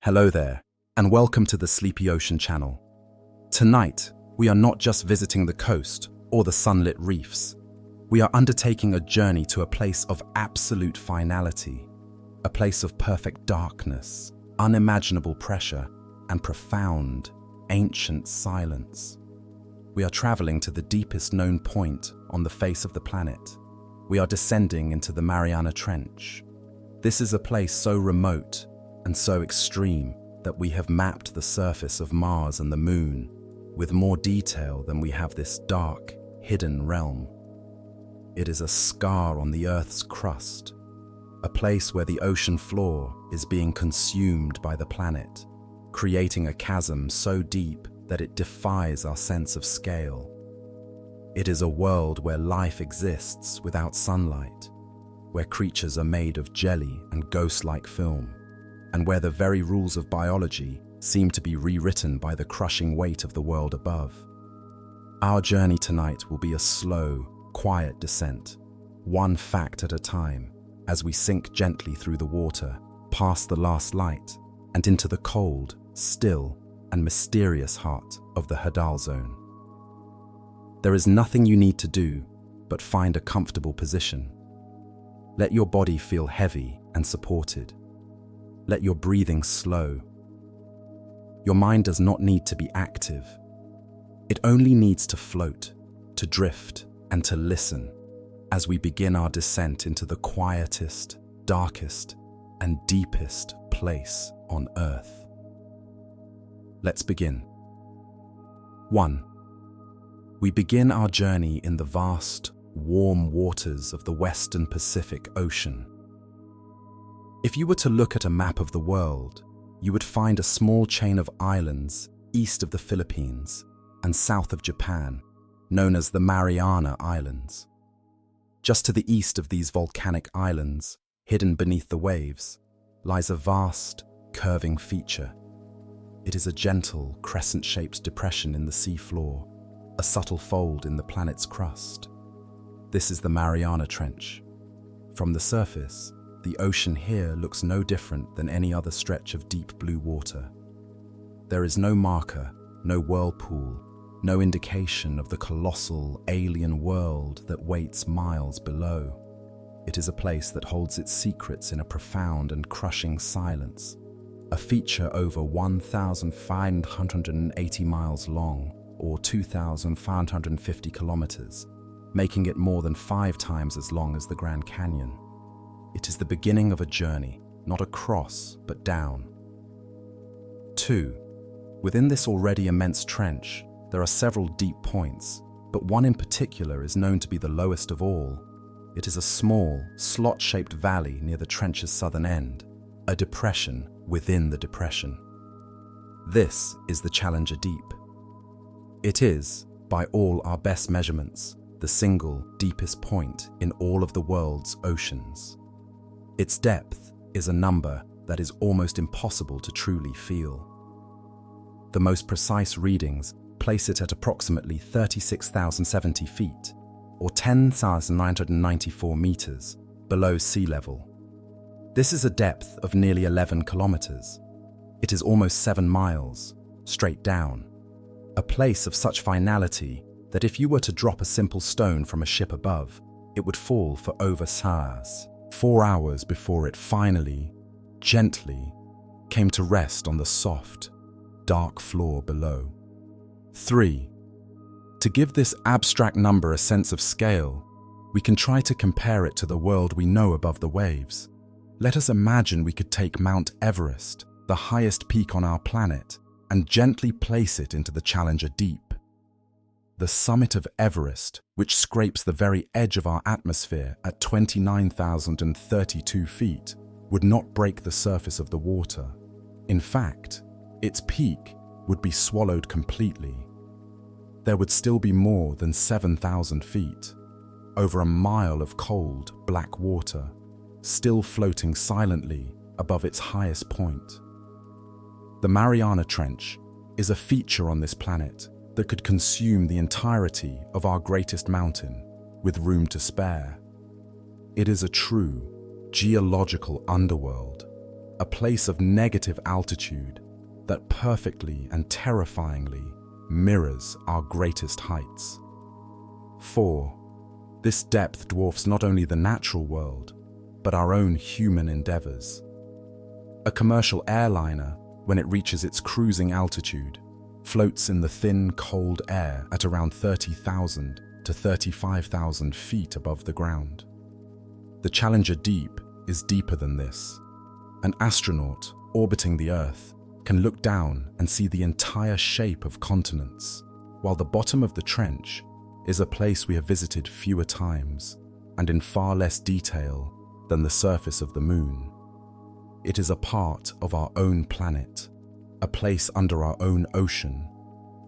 Hello there, and welcome to the Sleepy Ocean channel. Tonight, we are not just visiting the coast or the sunlit reefs. We are undertaking a journey to a place of absolute finality, a place of perfect darkness, unimaginable pressure, and profound, ancient silence. We are traveling to the deepest known point on the face of the planet. We are descending into the Mariana Trench. This is a place so remote and so extreme that we have mapped the surface of Mars and the Moon with more detail than we have this dark, hidden realm. It is a scar on the Earth's crust, a place where the ocean floor is being consumed by the planet, creating a chasm so deep that it defies our sense of scale. It is a world where life exists without sunlight, where creatures are made of jelly and ghost-like film, and where the very rules of biology seem to be rewritten by the crushing weight of the world above. Our journey tonight will be a slow, quiet descent, one fact at a time, as we sink gently through the water, past the last light, and into the cold, still, and mysterious heart of the Hadal Zone. There is nothing you need to do but find a comfortable position. Let your body feel heavy and supported. Let your breathing slow. Your mind does not need to be active. It only needs to float, to drift, and to listen as we begin our descent into the quietest, darkest, and deepest place on Earth. Let's begin. 1. We begin our journey in the vast, warm waters of the Western Pacific Ocean. If you were to look at a map of the world, you would find a small chain of islands east of the Philippines and south of Japan, known as the Mariana Islands. Just to the east of these volcanic islands, hidden beneath the waves, lies a vast, curving feature. It is a gentle, crescent-shaped depression in the sea floor, a subtle fold in the planet's crust. This is the Mariana Trench. From the surface, the ocean here looks no different than any other stretch of deep blue water. There is no marker, no whirlpool, no indication of the colossal, alien world that waits miles below. It is a place that holds its secrets in a profound and crushing silence, a feature over 1,580 miles long, or 2,550 kilometers, making it more than 5 times as long as the Grand Canyon. It is the beginning of a journey, not across, but down. 2. Within this already immense trench, there are several deep points, but one in particular is known to be the lowest of all. It is a small, slot-shaped valley near the trench's southern end, a depression within the depression. This is the Challenger Deep. It is, by all our best measurements, the single deepest point in all of the world's oceans. Its depth is a number that is almost impossible to truly feel. The most precise readings place it at approximately 36,070 feet, or 10,994 meters, below sea level. This is a depth of nearly 11 kilometers. It is almost 7 miles, straight down. A place of such finality that if you were to drop a simple stone from a ship above, it would fall for over 4 hours before it finally, gently, came to rest on the soft, dark floor below. 3. To give this abstract number a sense of scale, we can try to compare it to the world we know above the waves. Let us imagine we could take Mount Everest, the highest peak on our planet, and gently place it into the Challenger Deep. The summit of Everest, which scrapes the very edge of our atmosphere at 29,032 feet, would not break the surface of the water. In fact, its peak would be swallowed completely. There would still be more than 7,000 feet, over a mile of cold, black water, still floating silently above its highest point. The Mariana Trench is a feature on this planet that could consume the entirety of our greatest mountain with room to spare. It is a true geological underworld, a place of negative altitude that perfectly and terrifyingly mirrors our greatest heights. 4. This depth dwarfs not only the natural world, but our own human endeavors. A commercial airliner, when it reaches its cruising altitude, floats in the thin, cold air at around 30,000 to 35,000 feet above the ground. The Challenger Deep is deeper than this. An astronaut orbiting the Earth can look down and see the entire shape of continents, while the bottom of the trench is a place we have visited fewer times and in far less detail than the surface of the Moon. It is a part of our own planet, a place under our own ocean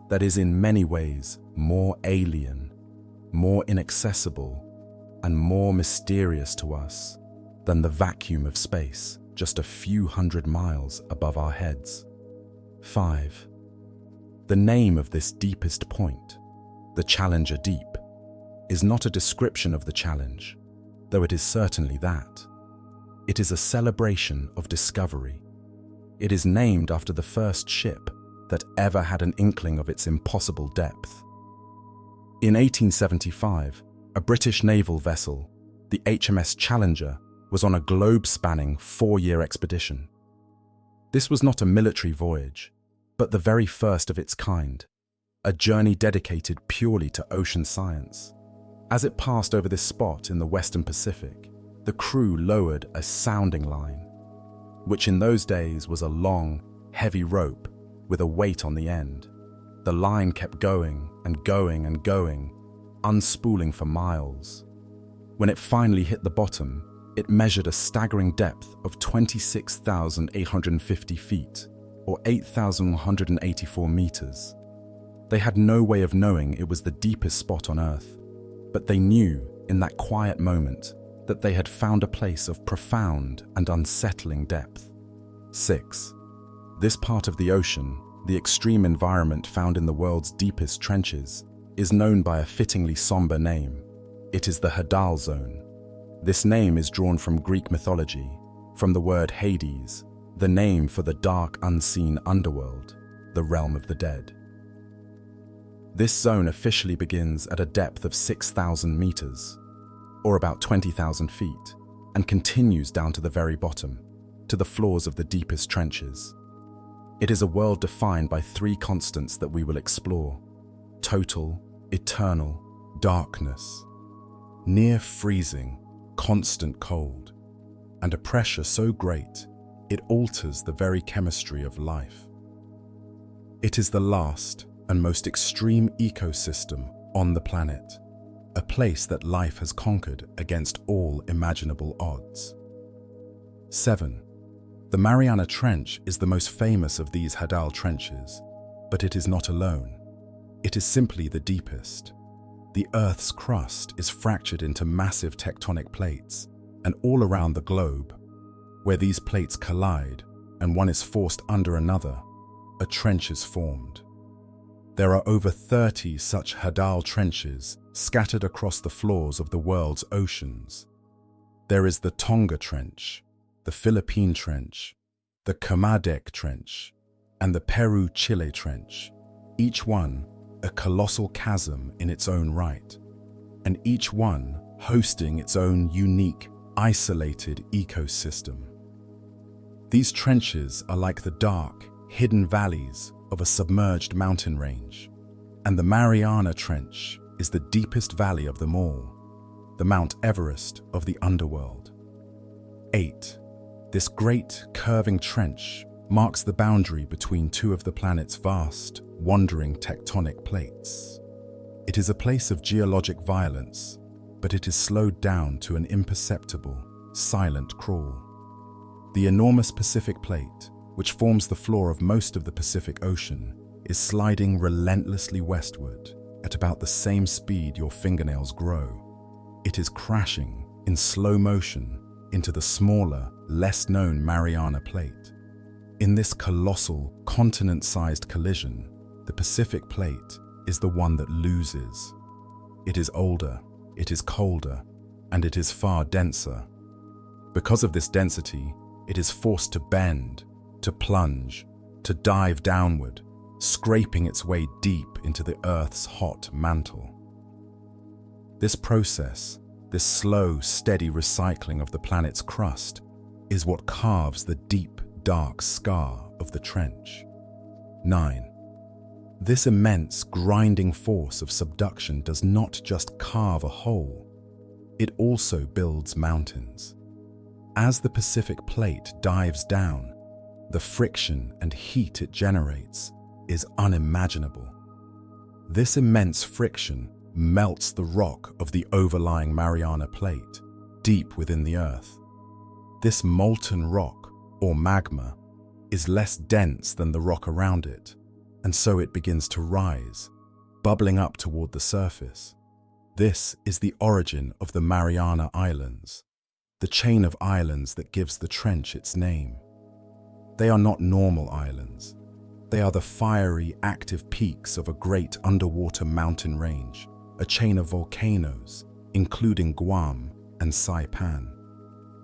that is in many ways more alien, more inaccessible, and more mysterious to us than the vacuum of space just a few hundred miles above our heads. 5. The name of this deepest point, the Challenger Deep, is not a description of the challenge, though it is certainly that. It is a celebration of discovery. It is named after the first ship that ever had an inkling of its impossible depth. In 1875, a British naval vessel, the HMS Challenger, was on a globe-spanning 4-year expedition. This was not a military voyage, but the very first of its kind, a journey dedicated purely to ocean science. As it passed over this spot in the Western Pacific, the crew lowered a sounding line, which in those days was a long, heavy rope with a weight on the end. The line kept going and going and going, unspooling for miles. When it finally hit the bottom, it measured a staggering depth of 26,850 feet, or 8,184 meters. They had no way of knowing it was the deepest spot on Earth, but they knew in that quiet moment that they had found a place of profound and unsettling depth. 6. This part of the ocean, the extreme environment found in the world's deepest trenches, is known by a fittingly somber name. It is the Hadal Zone. This name is drawn from Greek mythology, from the word Hades, the name for the dark, unseen underworld, the realm of the dead. This zone officially begins at a depth of 6,000 meters, or about 20,000 feet, and continues down to the very bottom, to the floors of the deepest trenches. It is a world defined by 3 constants that we will explore: total, eternal, darkness, near freezing, constant cold, and a pressure so great it alters the very chemistry of life. It is the last and most extreme ecosystem on the planet, a place that life has conquered against all imaginable odds. 7. The Mariana Trench is the most famous of these Hadal trenches, but it is not alone. It is simply the deepest. The Earth's crust is fractured into massive tectonic plates, and all around the globe, where these plates collide and one is forced under another, a trench is formed. There are over 30 such Hadal trenches scattered across the floors of the world's oceans. There is the Tonga Trench, the Philippine Trench, the Kermadec Trench, and the Peru-Chile Trench, each one a colossal chasm in its own right, and each one hosting its own unique, isolated ecosystem. These trenches are like the dark, hidden valleys of a submerged mountain range, and the Mariana Trench is the deepest valley of them all, the Mount Everest of the underworld. 8. This great, curving trench marks the boundary between 2 of the planet's vast, wandering tectonic plates. It is a place of geologic violence, but it is slowed down to an imperceptible, silent crawl. The enormous Pacific Plate, which forms the floor of most of the Pacific Ocean, is sliding relentlessly westward at about the same speed your fingernails grow. It is crashing in slow motion into the smaller, less-known Mariana Plate. In this colossal, continent-sized collision, the Pacific Plate is the one that loses. It is older, it is colder, and it is far denser. Because of this density, it is forced to bend, to plunge, to dive downward, scraping its way deep into the Earth's hot mantle. This process, this slow, steady recycling of the planet's crust, is what carves the deep, dark scar of the trench. 9. This immense, grinding force of subduction does not just carve a hole, it also builds mountains. As the Pacific Plate dives down, the friction and heat it generates is unimaginable. This immense friction melts the rock of the overlying Mariana Plate, deep within the Earth. This molten rock, or magma, is less dense than the rock around it, and so it begins to rise, bubbling up toward the surface. This is the origin of the Mariana Islands, the chain of islands that gives the trench its name. They are not normal islands. They are the fiery, active peaks of a great underwater mountain range, a chain of volcanoes, including Guam and Saipan.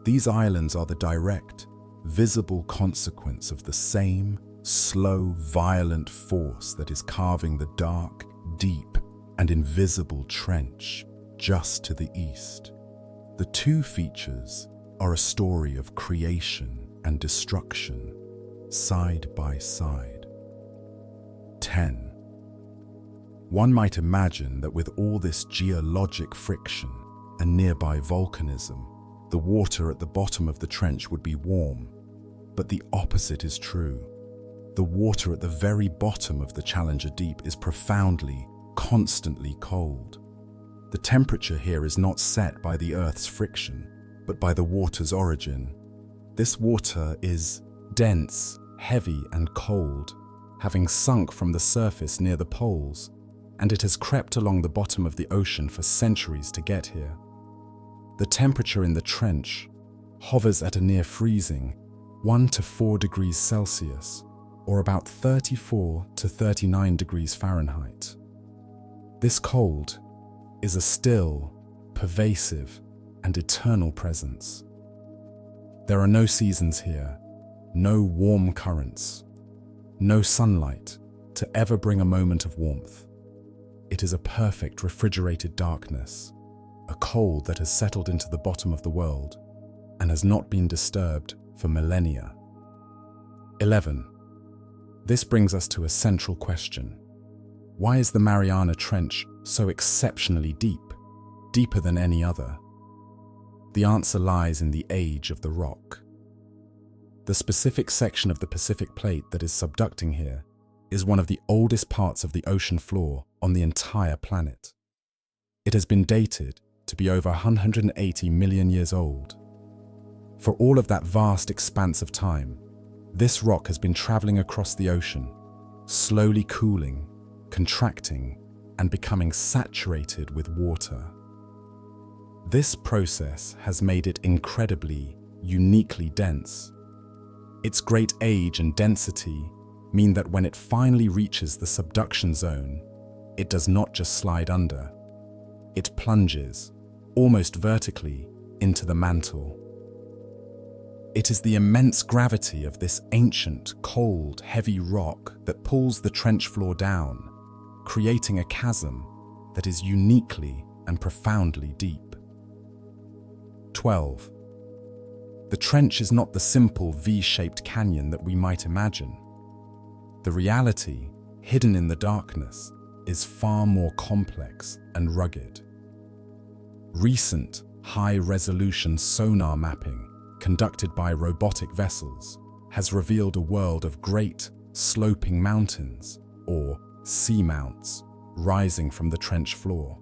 These islands are the direct, visible consequence of the same slow, violent force that is carving the dark, deep, and invisible trench just to the east. The two features are a story of creation and destruction, side by side. 10. One might imagine that with all this geologic friction and nearby volcanism, the water at the bottom of the trench would be warm, but the opposite is true. The water at the very bottom of the Challenger Deep is profoundly, constantly cold. The temperature here is not set by the Earth's friction, but by the water's origin. This water is dense, heavy, and cold, having sunk from the surface near the poles, and it has crept along the bottom of the ocean for centuries to get here. The temperature in the trench hovers at a near freezing 1 to 4 degrees Celsius, or about 34 to 39 degrees Fahrenheit. This cold is a still, pervasive, and eternal presence. There are no seasons here, no warm currents, no sunlight to ever bring a moment of warmth. It is a perfect refrigerated darkness, a cold that has settled into the bottom of the world and has not been disturbed for millennia. 11. This brings us to a central question. Why is the Mariana Trench so exceptionally deep, deeper than any other? The answer lies in the age of the rock. The specific section of the Pacific Plate that is subducting here is one of the oldest parts of the ocean floor on the entire planet. It has been dated to be over 180 million years old. For all of that vast expanse of time, this rock has been traveling across the ocean, slowly cooling, contracting, and becoming saturated with water. This process has made it incredibly, uniquely dense. Its great age and density mean that when it finally reaches the subduction zone, it does not just slide under. It plunges, almost vertically, into the mantle. It is the immense gravity of this ancient, cold, heavy rock that pulls the trench floor down, creating a chasm that is uniquely and profoundly deep. 12. The trench is not the simple V-shaped canyon that we might imagine. The reality, hidden in the darkness, is far more complex and rugged. Recent, high-resolution sonar mapping conducted by robotic vessels has revealed a world of great, sloping mountains, or seamounts, rising from the trench floor.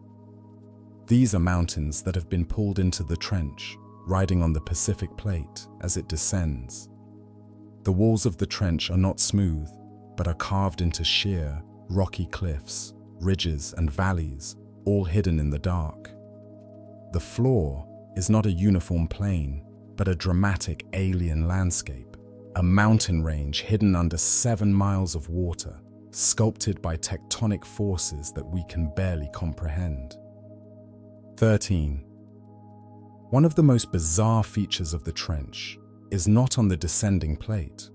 These are mountains that have been pulled into the trench, riding on the Pacific Plate as it descends. The walls of the trench are not smooth, but are carved into sheer, rocky cliffs, ridges, and valleys, all hidden in the dark. The floor is not a uniform plain, but a dramatic alien landscape, a mountain range hidden under 7 miles of water, sculpted by tectonic forces that we can barely comprehend. 13. One of the most bizarre features of the trench is not on the descending plate,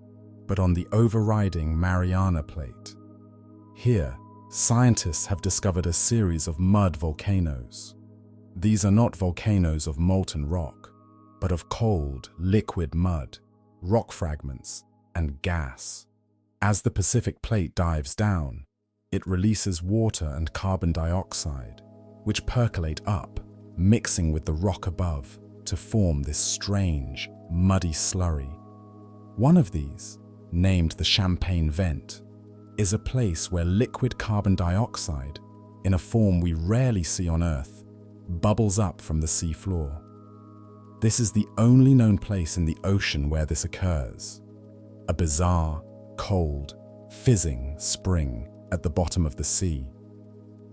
but on the overriding Mariana plate. Here, scientists have discovered a series of mud volcanoes. These are not volcanoes of molten rock, but of cold, liquid mud, rock fragments, and gas. As the Pacific plate dives down, it releases water and carbon dioxide, which percolate up, mixing with the rock above to form this strange, muddy slurry. One of these, named the Champagne Vent, is a place where liquid carbon dioxide, in a form we rarely see on Earth, bubbles up from the sea floor. This is the only known place in the ocean where this occurs. A bizarre, cold, fizzing spring at the bottom of the sea,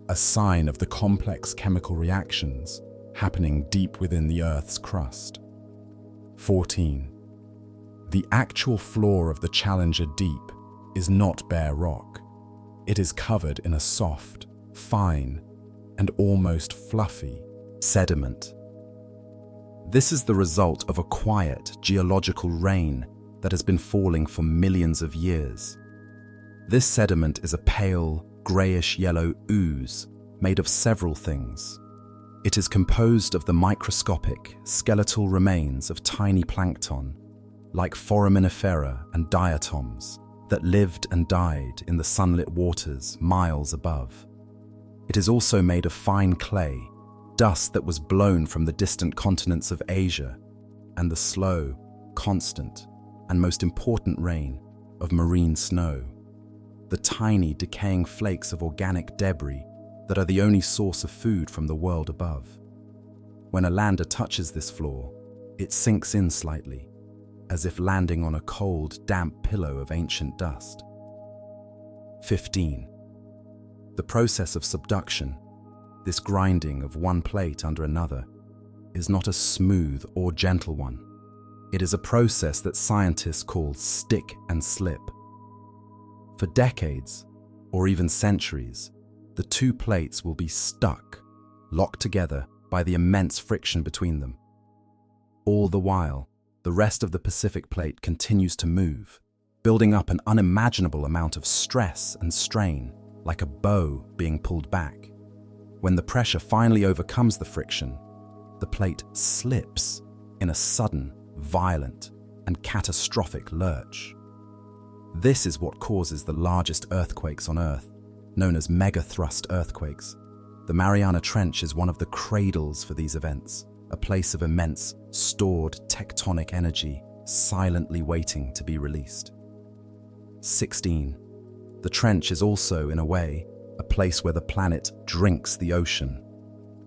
a sign of the complex chemical reactions happening deep within the Earth's crust. 14. The actual floor of the Challenger Deep is not bare rock. It is covered in a soft, fine, and almost fluffy sediment. This is the result of a quiet geological rain that has been falling for millions of years. This sediment is a pale, grayish-yellow ooze made of several things. It is composed of the microscopic, skeletal remains of tiny plankton, like foraminifera and diatoms, that lived and died in the sunlit waters miles above. It is also made of fine clay, dust that was blown from the distant continents of Asia, and the slow, constant, and most important rain of marine snow, the tiny decaying flakes of organic debris that are the only source of food from the world above. When a lander touches this floor, it sinks in slightly, as if landing on a cold, damp pillow of ancient dust. 15. The process of subduction, this grinding of one plate under another, is not a smooth or gentle one. It is a process that scientists call stick and slip. For decades, or even centuries, the two plates will be stuck, locked together by the immense friction between them. All the while, the rest of the Pacific plate continues to move, building up an unimaginable amount of stress and strain, like a bow being pulled back. When the pressure finally overcomes the friction, the plate slips in a sudden, violent, and catastrophic lurch. This is what causes the largest earthquakes on Earth, known as megathrust earthquakes. The Mariana Trench is one of the cradles for these events, a place of immense, stored tectonic energy, silently waiting to be released. 16. The trench is also, in a way, a place where the planet drinks the ocean.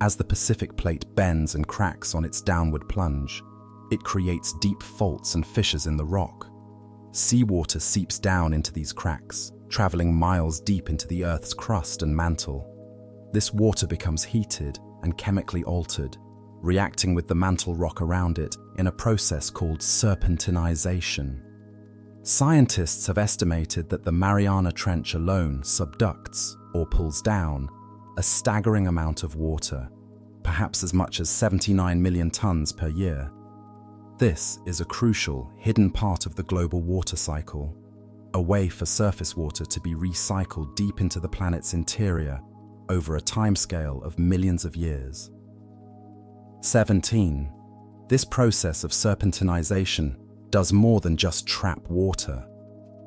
As the Pacific plate bends and cracks on its downward plunge, it creates deep faults and fissures in the rock. Seawater seeps down into these cracks, traveling miles deep into the Earth's crust and mantle. This water becomes heated and chemically altered, reacting with the mantle rock around it in a process called serpentinization. Scientists have estimated that the Mariana Trench alone subducts, or pulls down, a staggering amount of water, perhaps as much as 79 million tons per year. This is a crucial, hidden part of the global water cycle, a way for surface water to be recycled deep into the planet's interior over a timescale of millions of years. 17. This process of serpentinization does more than just trap water.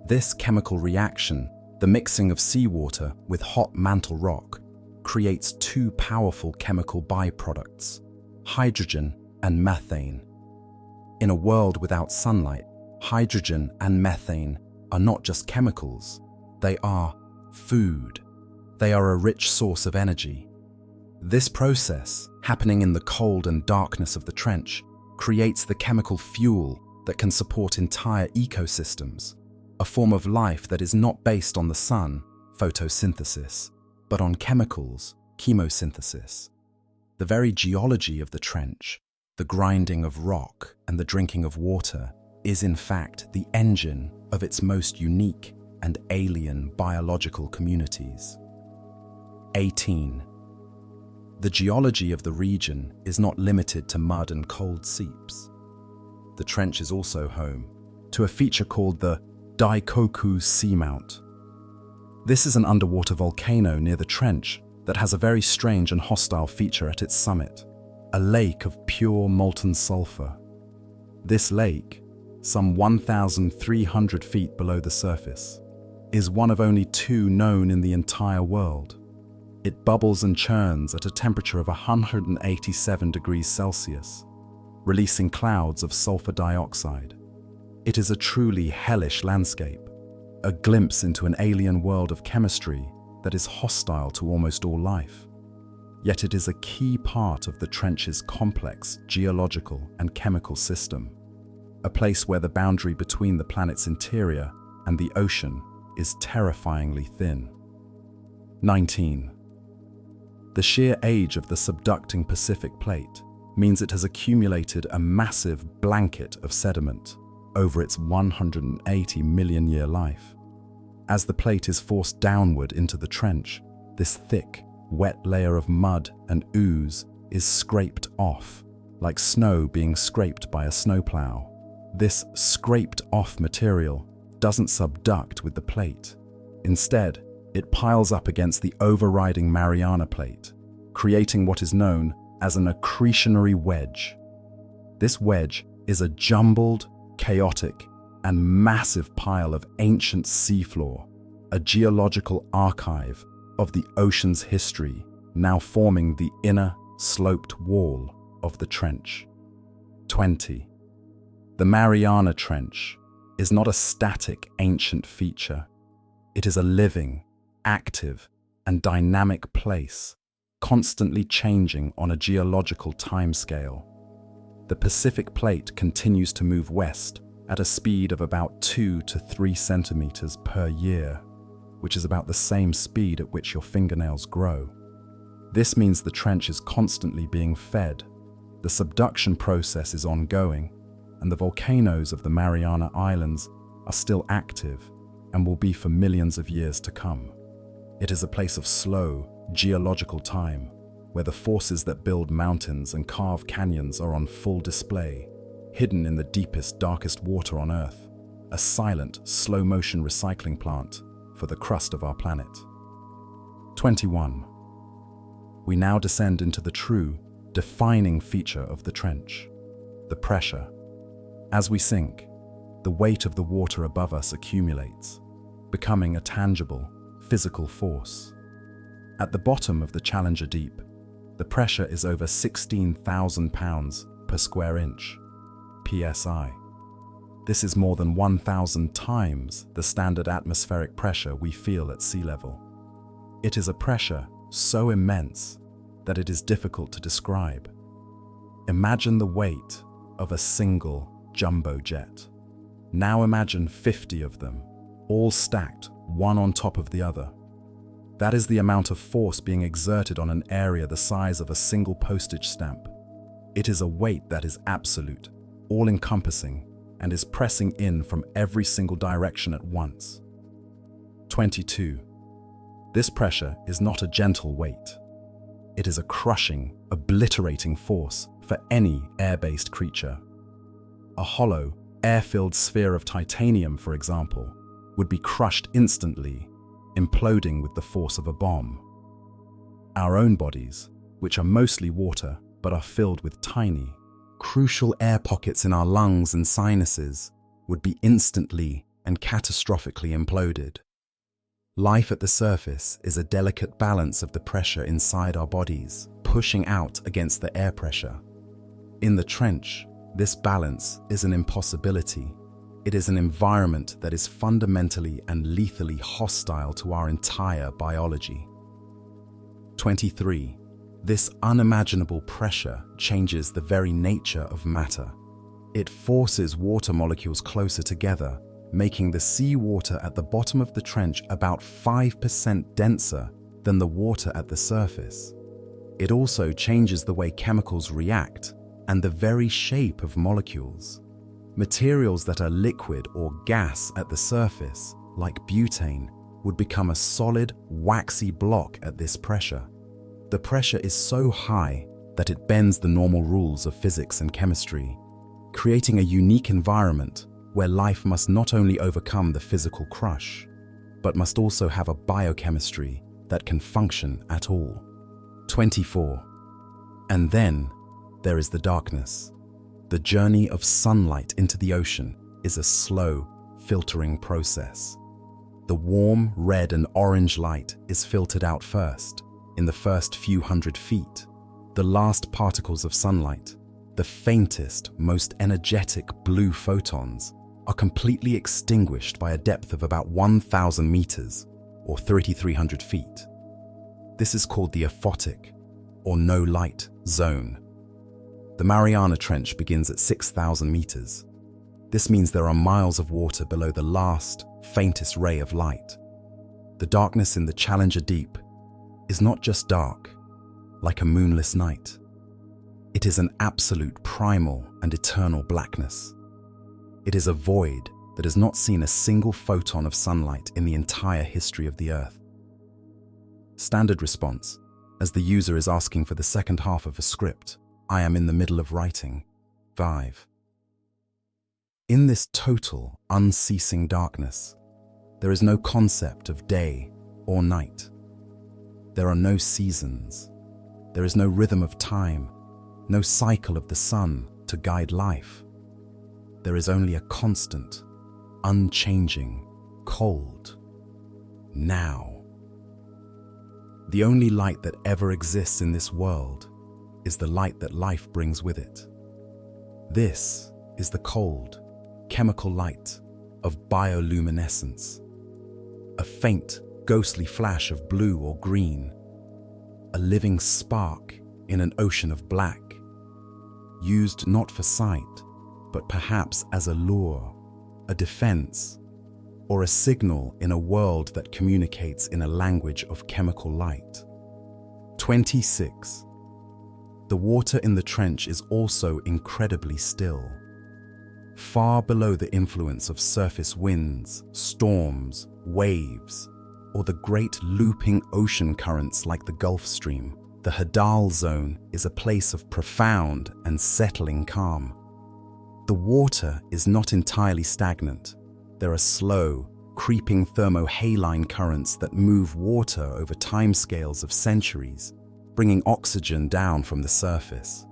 This chemical reaction, the mixing of seawater with hot mantle rock, creates two powerful chemical byproducts, hydrogen and methane. In a world without sunlight, hydrogen and methane are not just chemicals, they are food. They are a rich source of energy. This process, happening in the cold and darkness of the trench, creates the chemical fuel that can support entire ecosystems, a form of life that is not based on the sun, photosynthesis, but on chemicals, chemosynthesis. The very geology of the trench, the grinding of rock and the drinking of water, is in fact the engine of its most unique and alien biological communities. 18. The geology of the region is not limited to mud and cold seeps. the trench is also home to a feature called the Daikoku Seamount. This is an underwater volcano near the trench that has a very strange and hostile feature at its summit, a lake of pure molten sulfur. This lake, some 1,300 feet below the surface, is one of only two known in the entire world. It bubbles and churns at a temperature of 187 degrees Celsius, releasing clouds of sulfur dioxide. It is a truly hellish landscape, a glimpse into an alien world of chemistry that is hostile to almost all life. Yet it is a key part of the trench's complex geological and chemical system, a place where the boundary between the planet's interior and the ocean is terrifyingly thin. 19. The sheer age of the subducting Pacific plate means it has accumulated a massive blanket of sediment over its 180 million year life. As the plate is forced downward into the trench, this thick, wet layer of mud and ooze is scraped off, like snow being scraped by a snowplow. This scraped off material doesn't subduct with the plate. Instead, it piles up against the overriding Mariana plate, creating what is known as an accretionary wedge. This wedge is a jumbled, chaotic, and massive pile of ancient seafloor, a geological archive of the ocean's history, now forming the inner, sloped wall of the trench. 20. The Mariana Trench is not a static ancient feature. It is a living, active, and dynamic place, constantly changing on a geological timescale. The Pacific plate continues to move west at a speed of about 2 to 3 centimeters per year, which is about the same speed at which your fingernails grow. This means the trench is constantly being fed, the subduction process is ongoing, and the volcanoes of the Mariana Islands are still active and will be for millions of years to come. It is a place of slow, geological time, where the forces that build mountains and carve canyons are on full display, hidden in the deepest, darkest water on Earth, a silent, slow-motion recycling plant for the crust of our planet. 21. We now descend into the true, defining feature of the trench, the pressure. As we sink, the weight of the water above us accumulates, becoming a tangible, physical force. At the bottom of the Challenger Deep, the pressure is over 16,000 pounds per square inch, psi. This is more than 1,000 times the standard atmospheric pressure we feel at sea level. It is a pressure so immense that it is difficult to describe. Imagine the weight of a single jumbo jet. Now imagine 50 of them, all stacked one on top of the other. That is the amount of force being exerted on an area the size of a single postage stamp. It is a weight that is absolute, all-encompassing, and is pressing in from every single direction at once. 22. This pressure is not a gentle weight. It is a crushing, obliterating force for any air-based creature. A hollow, air-filled sphere of titanium, for example, would be crushed instantly, imploding with the force of a bomb. Our own bodies, which are mostly water but are filled with tiny, crucial air pockets in our lungs and sinuses, would be instantly and catastrophically imploded. Life at the surface is a delicate balance of the pressure inside our bodies, pushing out against the air pressure. In the trench, this balance is an impossibility. It is an environment that is fundamentally and lethally hostile to our entire biology. 23. This unimaginable pressure changes the very nature of matter. It forces water molecules closer together, making the seawater at the bottom of the trench about 5% denser than the water at the surface. It also changes the way chemicals react and the very shape of molecules. Materials that are liquid or gas at the surface, like butane, would become a solid, waxy block at this pressure. The pressure is so high that it bends the normal rules of physics and chemistry, creating a unique environment where life must not only overcome the physical crush, but must also have a biochemistry that can function at all. 24. And then there is the darkness. The journey of sunlight into the ocean is a slow, filtering process. The warm red and orange light is filtered out first, in the first few hundred feet. The last particles of sunlight, the faintest, most energetic blue photons, are completely extinguished by a depth of about 1,000 meters, or 3,300 feet. This is called the aphotic, or no light, zone. The Mariana Trench begins at 6,000 meters. This means there are miles of water below the last, faintest ray of light. The darkness in the Challenger Deep is not just dark, like a moonless night. It is an absolute primal and eternal blackness. It is a void that has not seen a single photon of sunlight in the entire history of the Earth. Standard response, as the user is asking for the second half of a script I am in the middle of writing. 5. In this total, unceasing darkness, there is no concept of day or night. There are no seasons. There is no rhythm of time, no cycle of the sun to guide life. There is only a constant, unchanging, cold now. The only light that ever exists in this world is the light that life brings with it. This is the cold, chemical light of bioluminescence. A faint, ghostly flash of blue or green. A living spark in an ocean of black. Used not for sight, but perhaps as a lure, a defense, or a signal in a world that communicates in a language of chemical light. 26. The water in the trench is also incredibly still. Far below the influence of surface winds, storms, waves, or the great looping ocean currents like the Gulf Stream, the Hadal Zone is a place of profound and settling calm. The water is not entirely stagnant. There are slow, creeping thermohaline currents that move water over timescales of centuries, bringing oxygen down from the surface.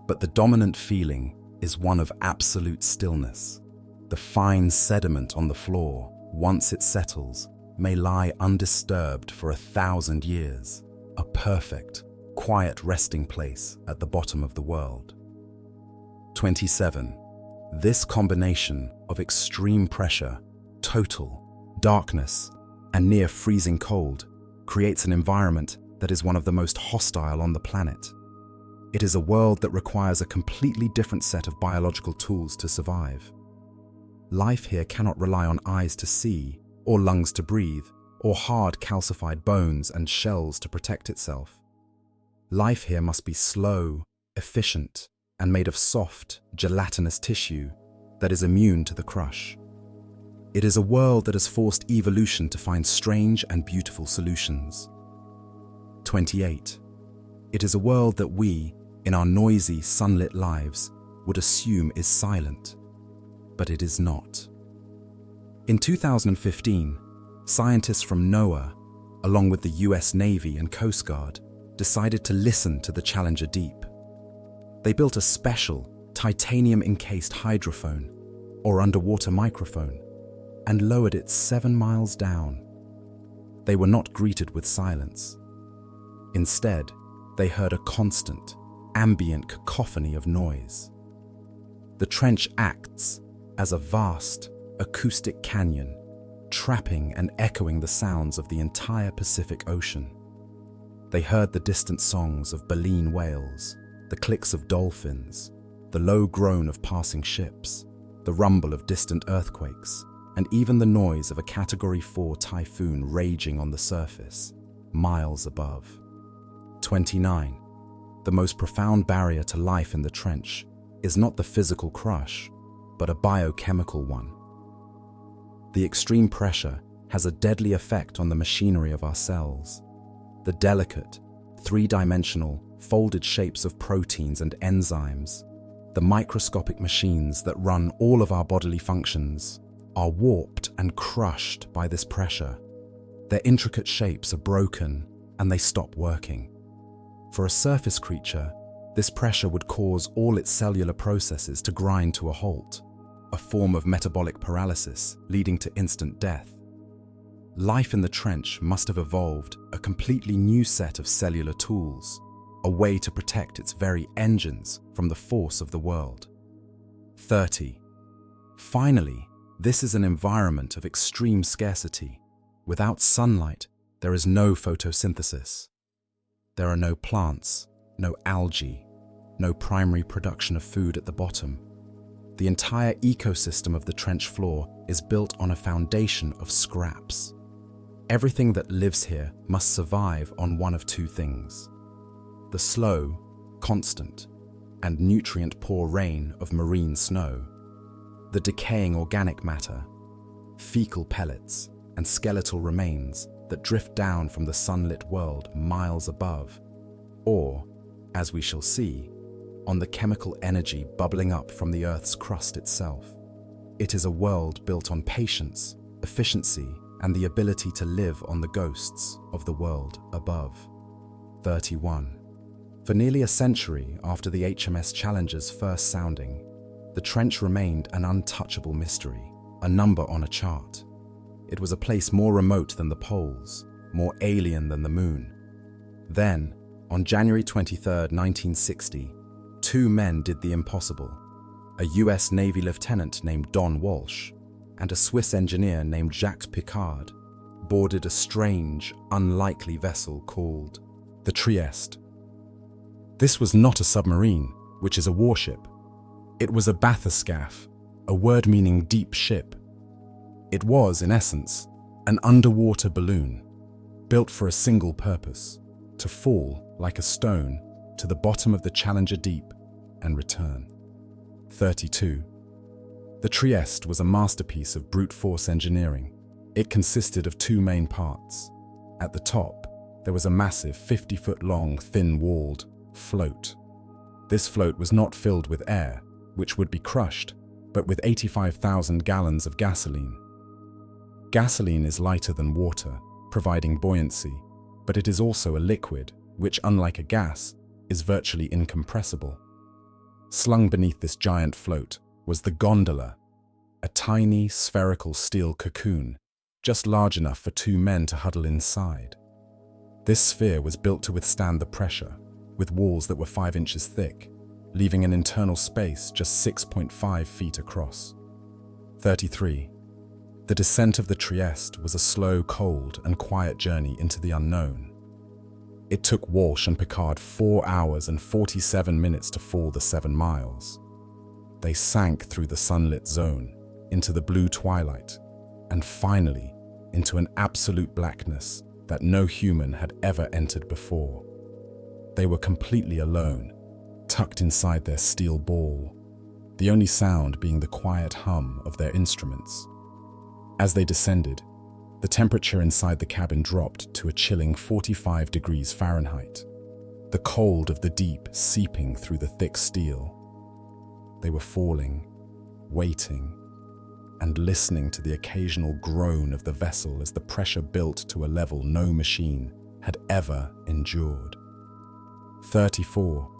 But the dominant feeling is one of absolute stillness. The fine sediment on the floor, once it settles, may lie undisturbed for 1,000 years, a perfect, quiet resting place at the bottom of the world. 27. This combination of extreme pressure, total darkness, and near freezing cold creates an environment that is one of the most hostile on the planet. It is a world that requires a completely different set of biological tools to survive. Life here cannot rely on eyes to see, or lungs to breathe, or hard calcified bones and shells to protect itself. Life here must be slow, efficient, and made of soft, gelatinous tissue that is immune to the crush. It is a world that has forced evolution to find strange and beautiful solutions. 28. It is a world that we, in our noisy, sunlit lives, would assume is silent, but it is not. In 2015, scientists from NOAA, along with the US Navy and Coast Guard, decided to listen to the Challenger Deep. They built a special, titanium-encased hydrophone, or underwater microphone, and lowered it 7 miles down. They were not greeted with silence. Instead, they heard a constant, ambient cacophony of noise. The trench acts as a vast, acoustic canyon, trapping and echoing the sounds of the entire Pacific Ocean. They heard the distant songs of baleen whales, the clicks of dolphins, the low groan of passing ships, the rumble of distant earthquakes, and even the noise of a Category 4 typhoon raging on the surface, miles above. 29. The most profound barrier to life in the trench is not the physical crush, but a biochemical one. The extreme pressure has a deadly effect on the machinery of our cells. The delicate, three-dimensional, folded shapes of proteins and enzymes, The microscopic machines that run all of our bodily functions are warped and crushed by this pressure. Their intricate shapes are broken and they stop working. For a surface creature, this pressure would cause all its cellular processes to grind to a halt, a form of metabolic paralysis leading to instant death. Life in the trench must have evolved a completely new set of cellular tools, a way to protect its very engines from the force of the world. 30. Finally, this is an environment of extreme scarcity. Without sunlight, there is no photosynthesis. There are no plants, no algae, no primary production of food at the bottom. The entire ecosystem of the trench floor is built on a foundation of scraps. Everything that lives here must survive on one of two things: the slow, constant, and nutrient-poor rain of marine snow, the decaying organic matter, fecal pellets, and skeletal remains that drift down from the sunlit world miles above, or, as we shall see, on the chemical energy bubbling up from the Earth's crust itself. It is a world built on patience, efficiency, and the ability to live on the ghosts of the world above. 31. For nearly a century after the HMS Challenger's first sounding, the trench remained an untouchable mystery, a number on a chart. It was a place more remote than the poles, more alien than the moon. Then, on January 23, 1960, two men did the impossible. A US Navy lieutenant named Don Walsh and a Swiss engineer named Jacques Piccard boarded a strange, unlikely vessel called the Trieste. This was not a submarine, which is a warship. It was a bathyscaphe, a word meaning deep ship. It was, in essence, an underwater balloon, built for a single purpose: to fall, like a stone, to the bottom of the Challenger Deep and return. 32. The Trieste was a masterpiece of brute force engineering. It consisted of two main parts. At the top, there was a massive 50-foot-long, thin-walled float. This float was not filled with air, which would be crushed, but with 85,000 gallons of gasoline. Gasoline is lighter than water, providing buoyancy, but it is also a liquid, which, unlike a gas, is virtually incompressible. Slung beneath this giant float was the gondola, a tiny, spherical steel cocoon, just large enough for two men to huddle inside. This sphere was built to withstand the pressure, with walls that were 5 inches thick, leaving an internal space just 6.5 feet across. 33. The descent of the Trieste was a slow, cold, and quiet journey into the unknown. It took Walsh and Piccard 4 hours and 47 minutes to fall the 7 miles. They sank through the sunlit zone, into the blue twilight, and finally into an absolute blackness that no human had ever entered before. They were completely alone, tucked inside their steel ball, the only sound being the quiet hum of their instruments. As they descended, the temperature inside the cabin dropped to a chilling 45 degrees Fahrenheit, the cold of the deep seeping through the thick steel. They were falling, waiting, and listening to the occasional groan of the vessel as the pressure built to a level no machine had ever endured. 34.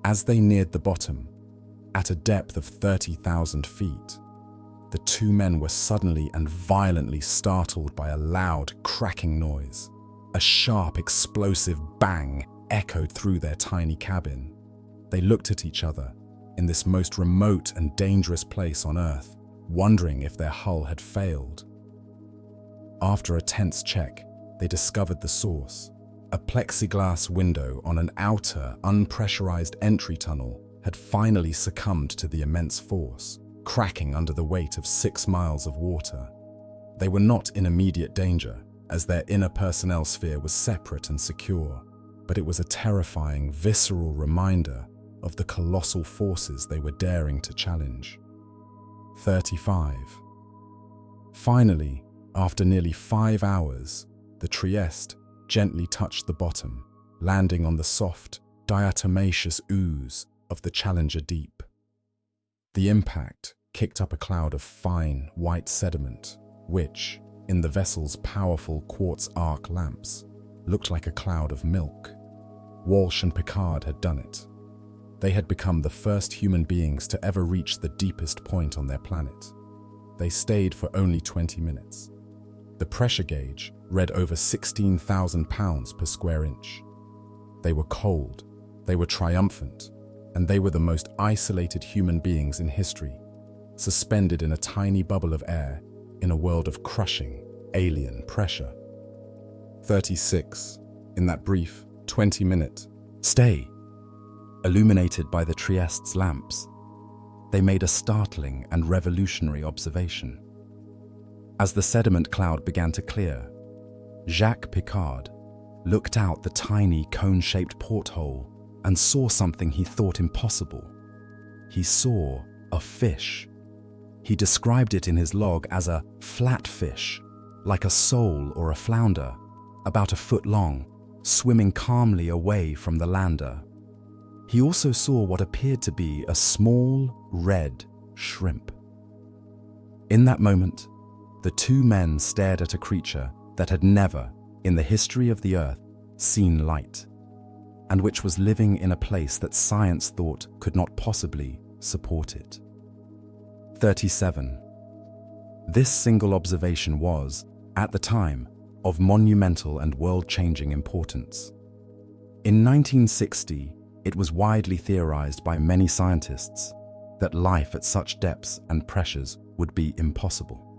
As they neared the bottom, at a depth of 30,000 feet, the two men were suddenly and violently startled by a loud, cracking noise. A sharp, explosive bang echoed through their tiny cabin. They looked at each other in this most remote and dangerous place on Earth, wondering if their hull had failed. After a tense check, they discovered the source. A plexiglass window on an outer, unpressurized entry tunnel had finally succumbed to the immense force, cracking under the weight of 6 miles of water. They were not in immediate danger, as their inner personnel sphere was separate and secure, but it was a terrifying, visceral reminder of the colossal forces they were daring to challenge. 35. Finally, after nearly 5 hours, the Trieste gently touched the bottom, landing on the soft, diatomaceous ooze of the Challenger Deep. The impact kicked up a cloud of fine, white sediment, which, in the vessel's powerful quartz arc lamps, looked like a cloud of milk. Walsh and Picard had done it. They had become the first human beings to ever reach the deepest point on their planet. They stayed for only 20 minutes. The pressure gauge read over 16,000 pounds per square inch. They were cold, they were triumphant, and they were the most isolated human beings in history, suspended in a tiny bubble of air in a world of crushing, alien pressure. 36, in that brief 20-minute stay, illuminated by the Trieste's lamps, they made a startling and revolutionary observation. As the sediment cloud began to clear, Jacques Picard looked out the tiny cone-shaped porthole and saw something he thought impossible. He saw a fish. He described it in his log as a flat fish, like a sole or a flounder, about a foot long, swimming calmly away from the lander. He also saw what appeared to be a small, red shrimp. In that moment, the two men stared at a creature that had never, in the history of the Earth, seen light, and which was living in a place that science thought could not possibly support it. 37. This single observation was, at the time, of monumental and world-changing importance. In 1960, it was widely theorized by many scientists that life at such depths and pressures would be impossible.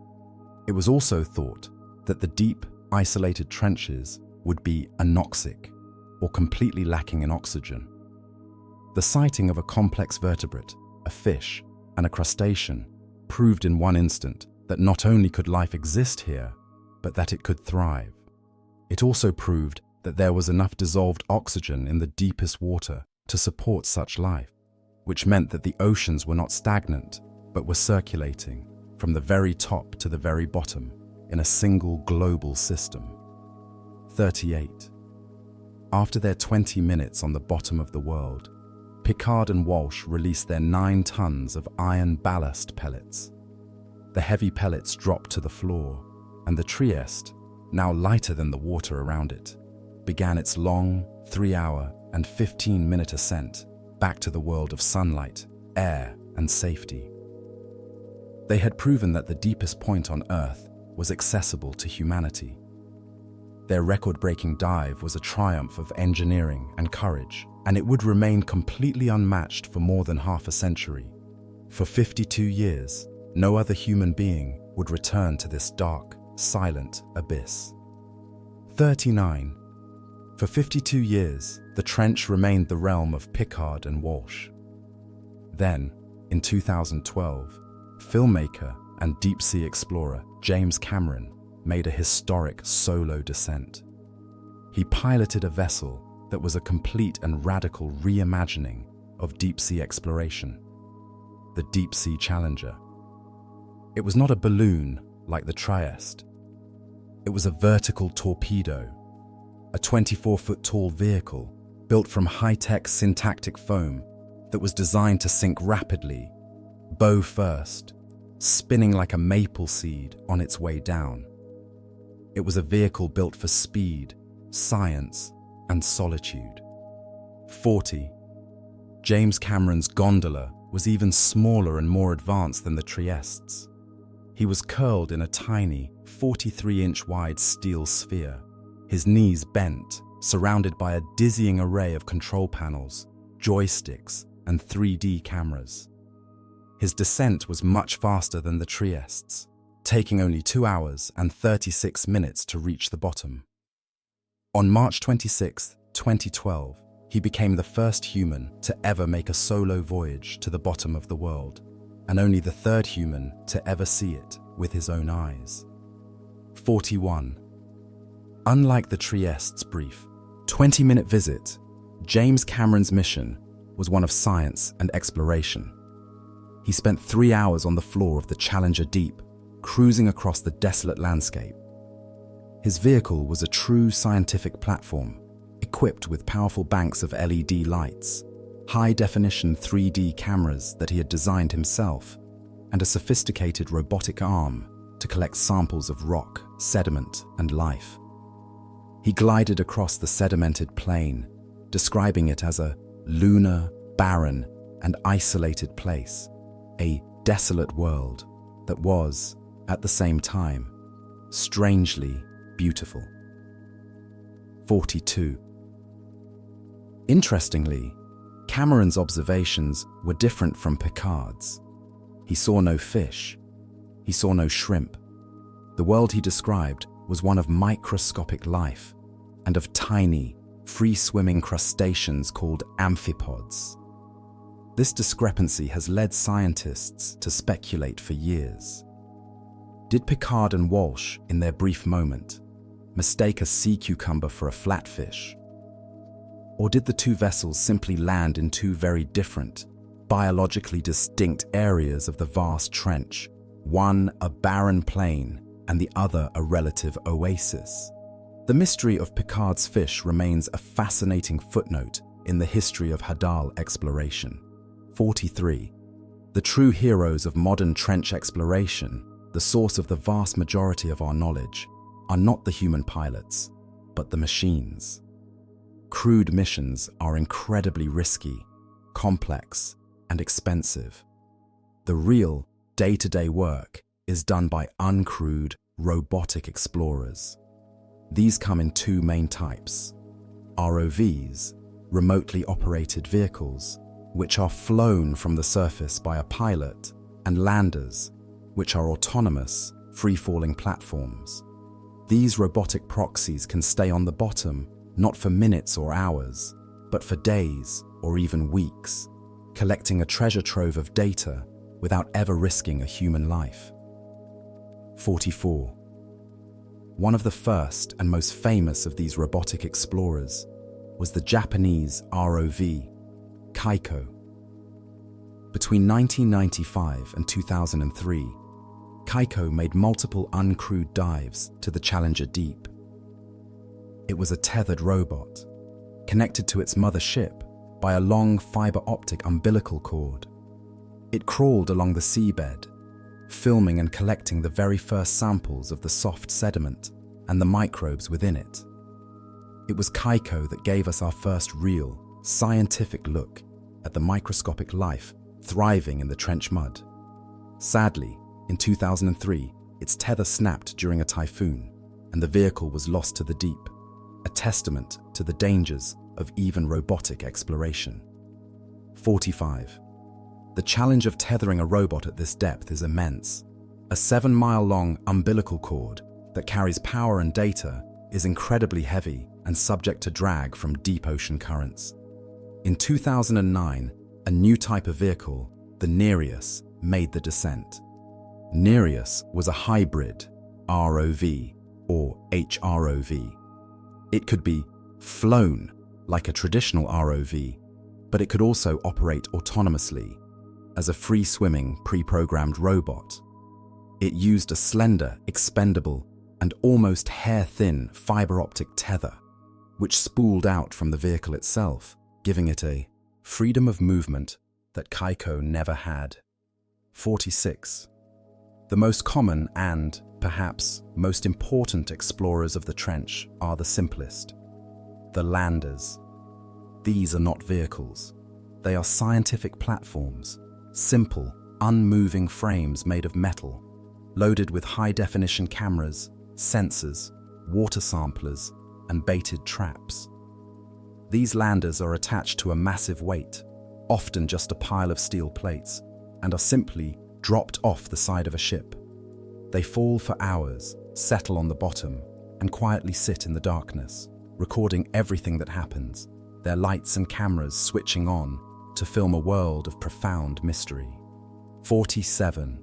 It was also thought that the deep, isolated trenches would be anoxic, or completely lacking in oxygen. The sighting of a complex vertebrate, a fish, and a crustacean proved in one instant that not only could life exist here, but that it could thrive. It also proved that there was enough dissolved oxygen in the deepest water to support such life, which meant that the oceans were not stagnant, but were circulating from the very top to the very bottom in a single global system. 38. After their 20 minutes on the bottom of the world, Picard and Walsh released their 9 tons of iron ballast pellets. The heavy pellets dropped to the floor, and the Trieste, now lighter than the water around it, began its long 3-hour and 15-minute ascent back to the world of sunlight, air, and safety. They had proven that the deepest point on Earth was accessible to humanity. Their record-breaking dive was a triumph of engineering and courage, and it would remain completely unmatched for more than half a century. For 52 years, no other human being would return to this dark, silent abyss. 39. For 52 years, the trench remained the realm of Picard and Walsh. Then, in 2012, filmmaker and deep-sea explorer James Cameron made a historic solo descent. He piloted a vessel that was a complete and radical reimagining of deep-sea exploration, the Deep-Sea Challenger. It was not a balloon like the Trieste. It was a vertical torpedo, a 24-foot-tall vehicle built from high-tech syntactic foam that was designed to sink rapidly, bow first, spinning like a maple seed on its way down. It was a vehicle built for speed, science, and solitude. 40. James Cameron's gondola was even smaller and more advanced than the Trieste's. He was curled in a tiny, 43-inch wide steel sphere, his knees bent, surrounded by a dizzying array of control panels, joysticks, and 3D cameras. His descent was much faster than the Trieste's, taking only 2 hours and 36 minutes to reach the bottom. On March 26, 2012, he became the first human to ever make a solo voyage to the bottom of the world, and only the third human to ever see it with his own eyes. 41. Unlike the Trieste's brief 20-minute visit, James Cameron's mission was one of science and exploration. He spent 3 hours on the floor of the Challenger Deep, cruising across the desolate landscape. His vehicle was a true scientific platform, equipped with powerful banks of LED lights, high-definition 3D cameras that he had designed himself, and a sophisticated robotic arm to collect samples of rock, sediment, and life. He glided across the sedimented plain, describing it as a lunar, barren, and isolated place, a desolate world that was, at the same time, strangely beautiful. 42. Interestingly, Cameron's observations were different from Picard's. He saw no fish. He saw no shrimp. The world he described was one of microscopic life and of tiny, free-swimming crustaceans called amphipods. This discrepancy has led scientists to speculate for years. Did Picard and Walsh, in their brief moment, mistake a sea cucumber for a flatfish? Or did the two vessels simply land in two very different, biologically distinct areas of the vast trench, one a barren plain and the other a relative oasis? The mystery of Picard's fish remains a fascinating footnote in the history of Hadal exploration. 43. The true heroes of modern trench exploration, the source of the vast majority of our knowledge, are not the human pilots, but the machines. Crewed missions are incredibly risky, complex, and expensive. The real, day-to-day work is done by uncrewed, robotic explorers. These come in two main types: ROVs, remotely operated vehicles, which are flown from the surface by a pilot, and landers, which are autonomous, free-falling platforms. These robotic proxies can stay on the bottom not for minutes or hours, but for days or even weeks, collecting a treasure trove of data without ever risking a human life. 44. One of the first and most famous of these robotic explorers was the Japanese ROV, Kaiko. Between 1995 and 2003, Kaiko made multiple uncrewed dives to the Challenger Deep. It was a tethered robot, connected to its mother ship by a long fiber-optic umbilical cord. It crawled along the seabed, filming and collecting the very first samples of the soft sediment and the microbes within it. It was Kaiko that gave us our first real, scientific look at the microscopic life thriving in the trench mud. Sadly, in 2003, its tether snapped during a typhoon, and the vehicle was lost to the deep, a testament to the dangers of even robotic exploration. 45. The challenge of tethering a robot at this depth is immense. A 7-mile-long umbilical cord that carries power and data is incredibly heavy and subject to drag from deep ocean currents. In 2009, a new type of vehicle, the Nereus, made the descent. Nereus was a hybrid ROV or HROV. It could be flown like a traditional ROV, but it could also operate autonomously as a free-swimming, pre-programmed robot. It used a slender, expendable, and almost hair-thin fiber-optic tether, which spooled out from the vehicle itself, giving it a freedom of movement that Kaiko never had. 46. The most common and, perhaps, most important explorers of the trench are the simplest: the landers. These are not vehicles. They are scientific platforms, simple, unmoving frames made of metal, loaded with high-definition cameras, sensors, water samplers, and baited traps. These landers are attached to a massive weight, often just a pile of steel plates, and are simply dropped off the side of a ship. They fall for hours, settle on the bottom, and quietly sit in the darkness, recording everything that happens, their lights and cameras switching on to film a world of profound mystery. 47.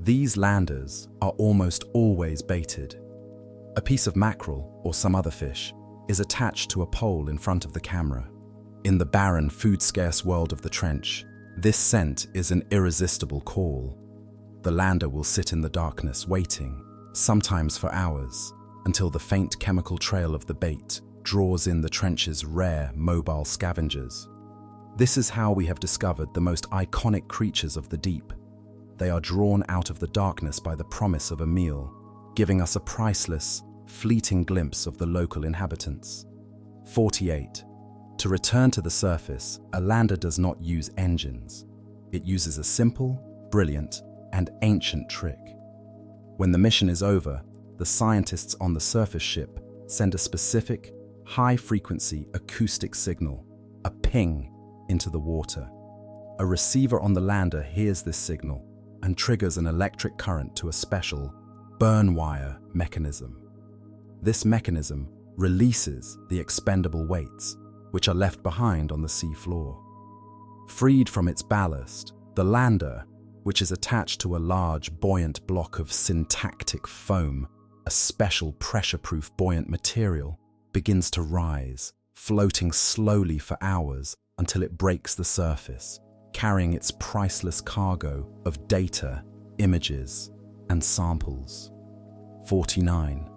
These landers are almost always baited. A piece of mackerel or some other fish is attached to a pole in front of the camera. In the barren, food-scarce world of the trench, this scent is an irresistible call. The lander will sit in the darkness waiting, sometimes for hours, until the faint chemical trail of the bait draws in the trench's rare, mobile scavengers. This is how we have discovered the most iconic creatures of the deep. They are drawn out of the darkness by the promise of a meal, giving us a priceless, fleeting glimpse of the local inhabitants. 48. To return to the surface, a lander does not use engines. It uses a simple, brilliant, and ancient trick. When the mission is over, the scientists on the surface ship send a specific, high-frequency acoustic signal, a ping, into the water. A receiver on the lander hears this signal and triggers an electric current to a special burn wire mechanism. This mechanism releases the expendable weights, which are left behind on the sea floor. Freed from its ballast, the lander, which is attached to a large buoyant block of syntactic foam, a special pressure-proof buoyant material, begins to rise, floating slowly for hours until it breaks the surface, carrying its priceless cargo of data, images, and samples. 49.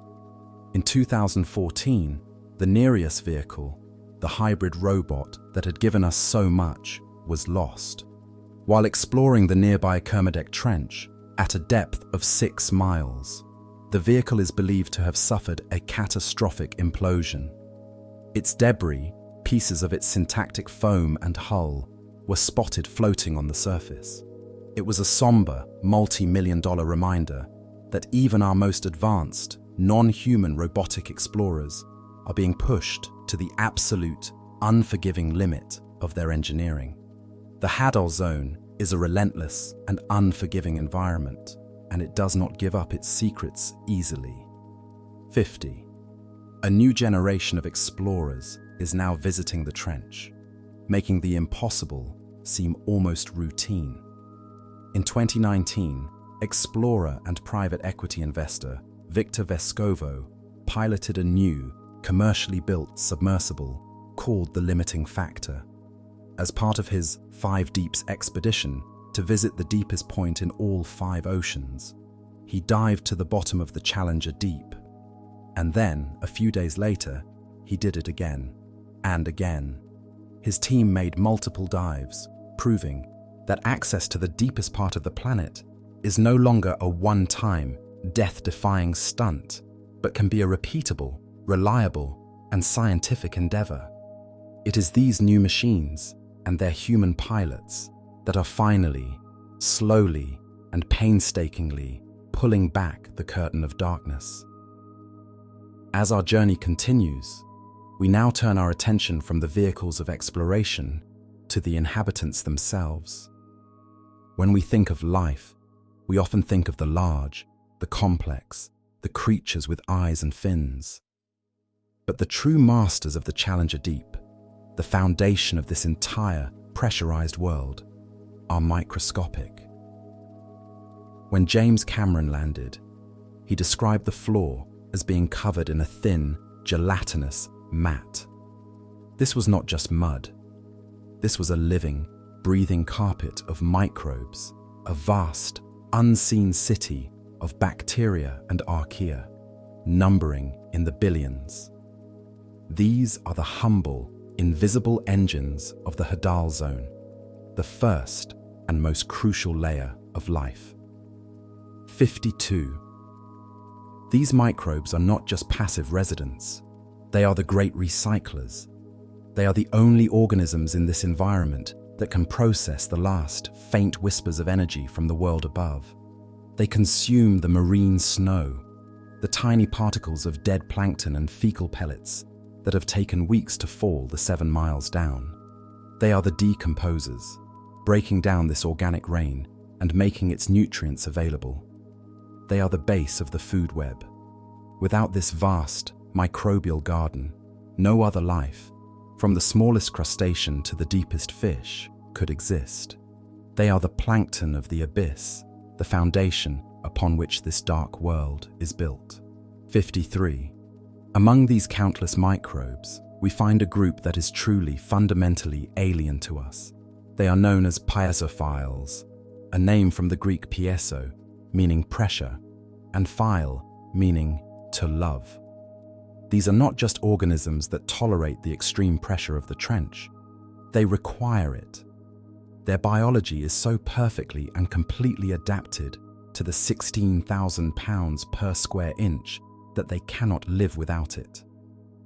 In 2014, the Nereus vehicle, the hybrid robot that had given us so much, was lost. While exploring the nearby Mariana Trench at a depth of 6 miles, the vehicle is believed to have suffered a catastrophic implosion. Its debris, pieces of its syntactic foam and hull, were spotted floating on the surface. It was a somber, multi-million-dollar reminder that even our most advanced, non-human robotic explorers are being pushed to the absolute, unforgiving limit of their engineering. The Hadal Zone is a relentless and unforgiving environment, and it does not give up its secrets easily. 50. A new generation of explorers is now visiting the trench, making the impossible seem almost routine. In 2019, explorer and private equity investor Victor Vescovo piloted a new, commercially built submersible called the Limiting Factor. As part of his 5 Deeps expedition to visit the deepest point in all 5 oceans, he dived to the bottom of the Challenger Deep. And then, a few days later, he did it again and again. His team made multiple dives, proving that access to the deepest part of the planet is no longer a one-time, death-defying stunt, but can be a repeatable, reliable, and scientific endeavor. It is these new machines and their human pilots that are finally, slowly, and painstakingly pulling back the curtain of darkness. As our journey continues, we now turn our attention from the vehicles of exploration to the inhabitants themselves. When we think of life, we often think of the large, the complex, the creatures with eyes and fins. But the true masters of the Challenger Deep, the foundation of this entire pressurized world, are microscopic. When James Cameron landed, he described the floor as being covered in a thin, gelatinous mat. This was not just mud. This was a living, breathing carpet of microbes, a vast, unseen city of bacteria and archaea, numbering in the billions. These are the humble, invisible engines of the Hadal Zone, the first and most crucial layer of life. 52. These microbes are not just passive residents. They are the great recyclers. They are the only organisms in this environment that can process the last faint whispers of energy from the world above. They consume the marine snow, the tiny particles of dead plankton and fecal pellets that have taken weeks to fall the 7 miles down. They are the decomposers, breaking down this organic rain and making its nutrients available. They are the base of the food web. Without this vast, microbial garden, no other life, from the smallest crustacean to the deepest fish, could exist. They are the plankton of the abyss, the foundation upon which this dark world is built. 53. Among these countless microbes, we find a group that is truly fundamentally alien to us. They are known as piezophiles, a name from the Greek piezo, meaning pressure, and phile, meaning to love. These are not just organisms that tolerate the extreme pressure of the trench. They require it. Their biology is so perfectly and completely adapted to the 16,000 pounds per square inch that they cannot live without it.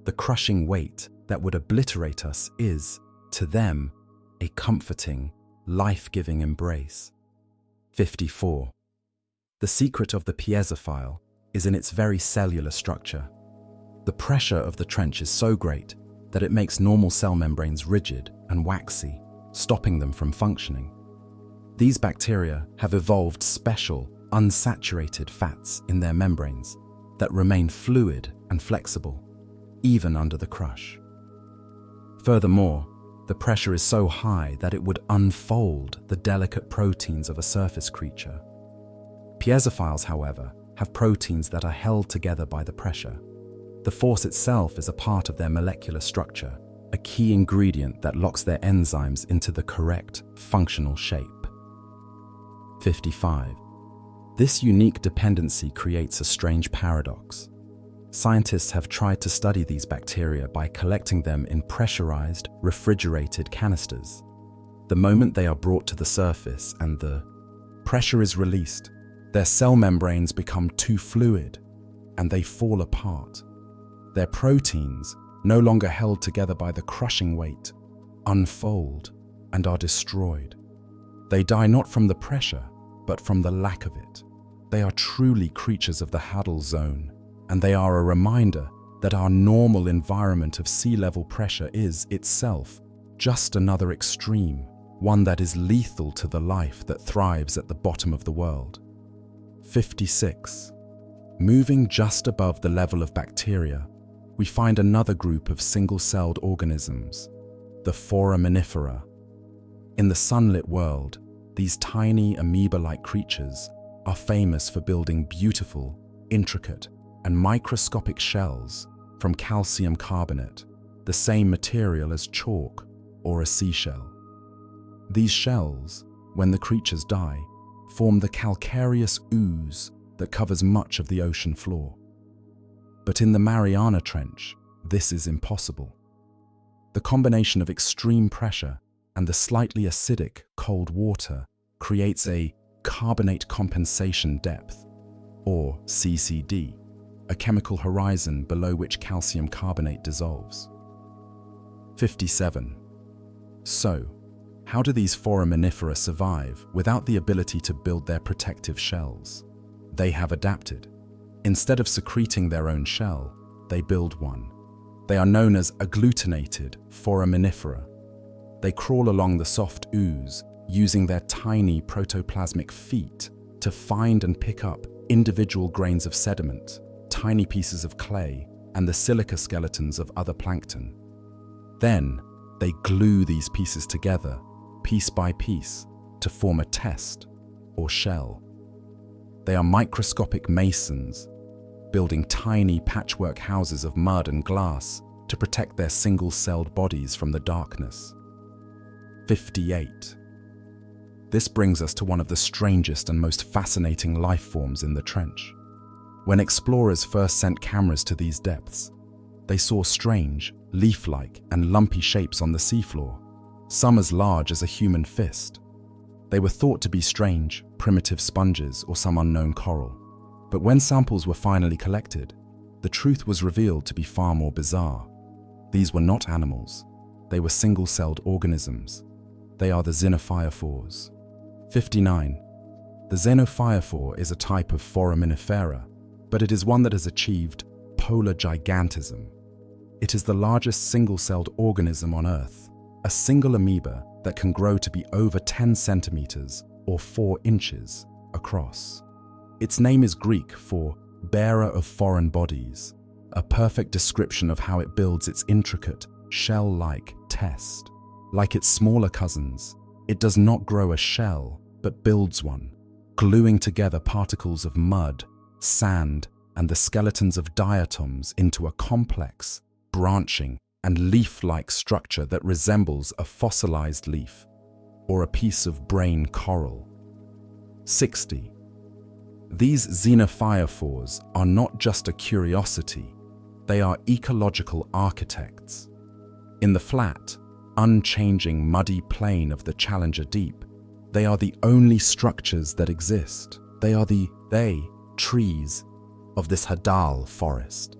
The crushing weight that would obliterate us is, to them, a comforting, life-giving embrace. 54. The secret of the piezophile is in its very cellular structure. The pressure of the trench is so great that it makes normal cell membranes rigid and waxy, stopping them from functioning. These bacteria have evolved special, unsaturated fats in their membranes that remain fluid and flexible, even under the crush. Furthermore, the pressure is so high that it would unfold the delicate proteins of a surface creature. Piezophiles, however, have proteins that are held together by the pressure. The force itself is a part of their molecular structure, a key ingredient that locks their enzymes into the correct, functional shape. 55. This unique dependency creates a strange paradox. Scientists have tried to study these bacteria by collecting them in pressurized, refrigerated canisters. The moment they are brought to the surface and the pressure is released, their cell membranes become too fluid and they fall apart. Their proteins, no longer held together by the crushing weight, unfold and are destroyed. They die not from the pressure, but from the lack of it. They are truly creatures of the Hadal zone, and they are a reminder that our normal environment of sea level pressure is itself just another extreme, one that is lethal to the life that thrives at the bottom of the world. 56. Moving just above the level of bacteria, we find another group of single-celled organisms, the foraminifera. In the sunlit world, these tiny amoeba-like creatures are famous for building beautiful, intricate, and microscopic shells from calcium carbonate, the same material as chalk or a seashell. These shells, when the creatures die, form the calcareous ooze that covers much of the ocean floor. But in the Mariana Trench, this is impossible. The combination of extreme pressure and the slightly acidic cold water creates a carbonate compensation depth, or CCD, a chemical horizon below which calcium carbonate dissolves. 57. So, how do these foraminifera survive without the ability to build their protective shells? They have adapted. Instead of secreting their own shell, they build one. They are known as agglutinated foraminifera. They crawl along the soft ooze using their tiny protoplasmic feet to find and pick up individual grains of sediment, tiny pieces of clay, and the silica skeletons of other plankton. Then, they glue these pieces together, piece by piece, to form a test, or shell. They are microscopic masons, building tiny patchwork houses of mud and glass to protect their single-celled bodies from the darkness. 58. This brings us to one of the strangest and most fascinating life forms in the trench. When explorers first sent cameras to these depths, they saw strange, leaf-like and lumpy shapes on the seafloor, some as large as a human fist. They were thought to be strange, primitive sponges or some unknown coral. But when samples were finally collected, the truth was revealed to be far more bizarre. These were not animals. They were single-celled organisms. They are the xenophyophores. 59. The xenophyophore is a type of foraminifera, but it is one that has achieved polar gigantism. It is the largest single-celled organism on Earth, a single amoeba that can grow to be over 10 centimeters or 4 inches across. Its name is Greek for bearer of foreign bodies, a perfect description of how it builds its intricate, shell-like test. Like its smaller cousins, it does not grow a shell, but builds one, gluing together particles of mud, sand, and the skeletons of diatoms into a complex, branching, and leaf-like structure that resembles a fossilized leaf, or a piece of brain coral. 60. These xenophyophores are not just a curiosity, they are ecological architects. In the flat, unchanging, muddy plain of the Challenger Deep. They are the only structures that exist. They are the trees of this Hadal forest.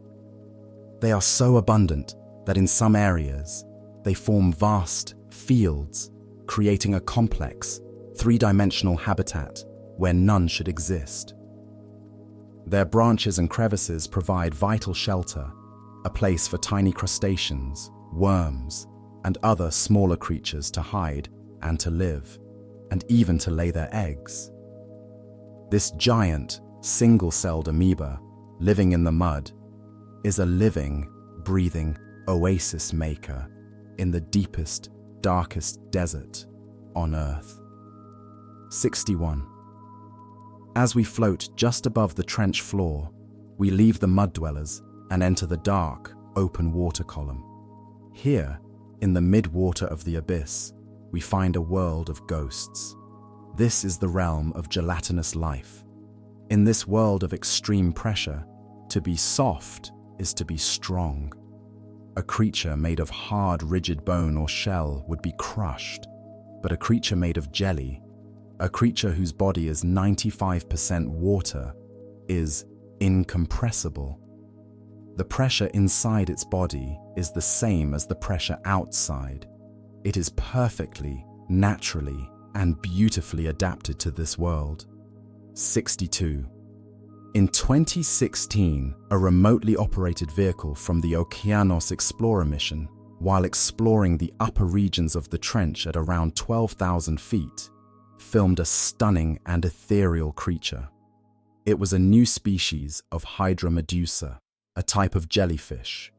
They are so abundant that in some areas they form vast fields, creating a complex, three-dimensional habitat where none should exist. Their branches and crevices provide vital shelter, a place for tiny crustaceans, worms, and other smaller creatures to hide and to live, and even to lay their eggs. This giant, single-celled amoeba living in the mud is a living, breathing oasis maker in the deepest, darkest desert on Earth. 61. As we float just above the trench floor, we leave the mud dwellers and enter the dark, open water column. Here, in the mid-water of the abyss, we find a world of ghosts. This is the realm of gelatinous life. In this world of extreme pressure, to be soft is to be strong. A creature made of hard, rigid bone or shell would be crushed, but a creature made of jelly, a creature whose body is 95% water, is incompressible. The pressure inside its body is the same as the pressure outside. It is perfectly, naturally, and beautifully adapted to this world. 62. In 2016, a remotely operated vehicle from the Okeanos Explorer mission, while exploring the upper regions of the trench at around 12,000 feet, filmed a stunning and ethereal creature. It was a new species of Hydra medusa, a type of jellyfish.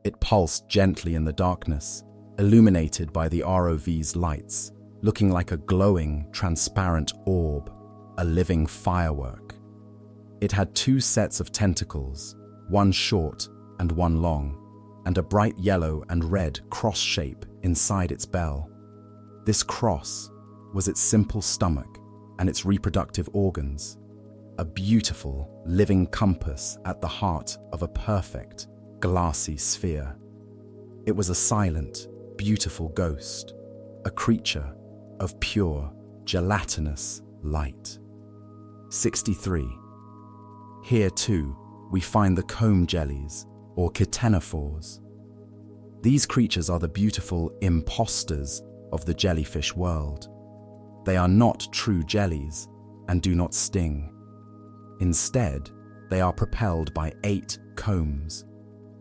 It pulsed gently in the darkness, illuminated by the ROV's lights, looking like a glowing, transparent orb, a living firework. It had two sets of tentacles, one short and one long, and a bright yellow and red cross shape inside its bell. This cross was its simple stomach and its reproductive organs, a beautiful, living compass at the heart of a perfect, glassy sphere. It was a silent, beautiful ghost, a creature of pure, gelatinous light. 63. Here, too, we find the comb jellies, or chitenophores. These creatures are the beautiful imposters of the jellyfish world. They are not true jellies and do not sting. Instead, they are propelled by 8 combs,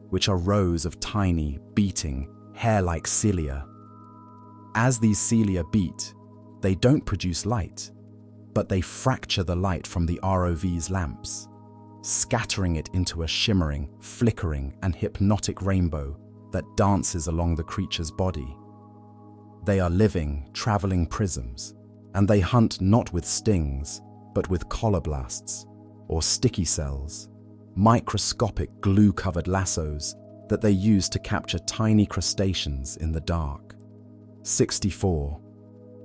which are rows of tiny, beating, hair-like cilia. As these cilia beat, they don't produce light, but they fracture the light from the ROV's lamps, scattering it into a shimmering, flickering, and hypnotic rainbow that dances along the creature's body. They are living, traveling prisms, and they hunt not with stings, but with collarblasts, or sticky cells, microscopic glue-covered lassos that they use to capture tiny crustaceans in the dark. 64.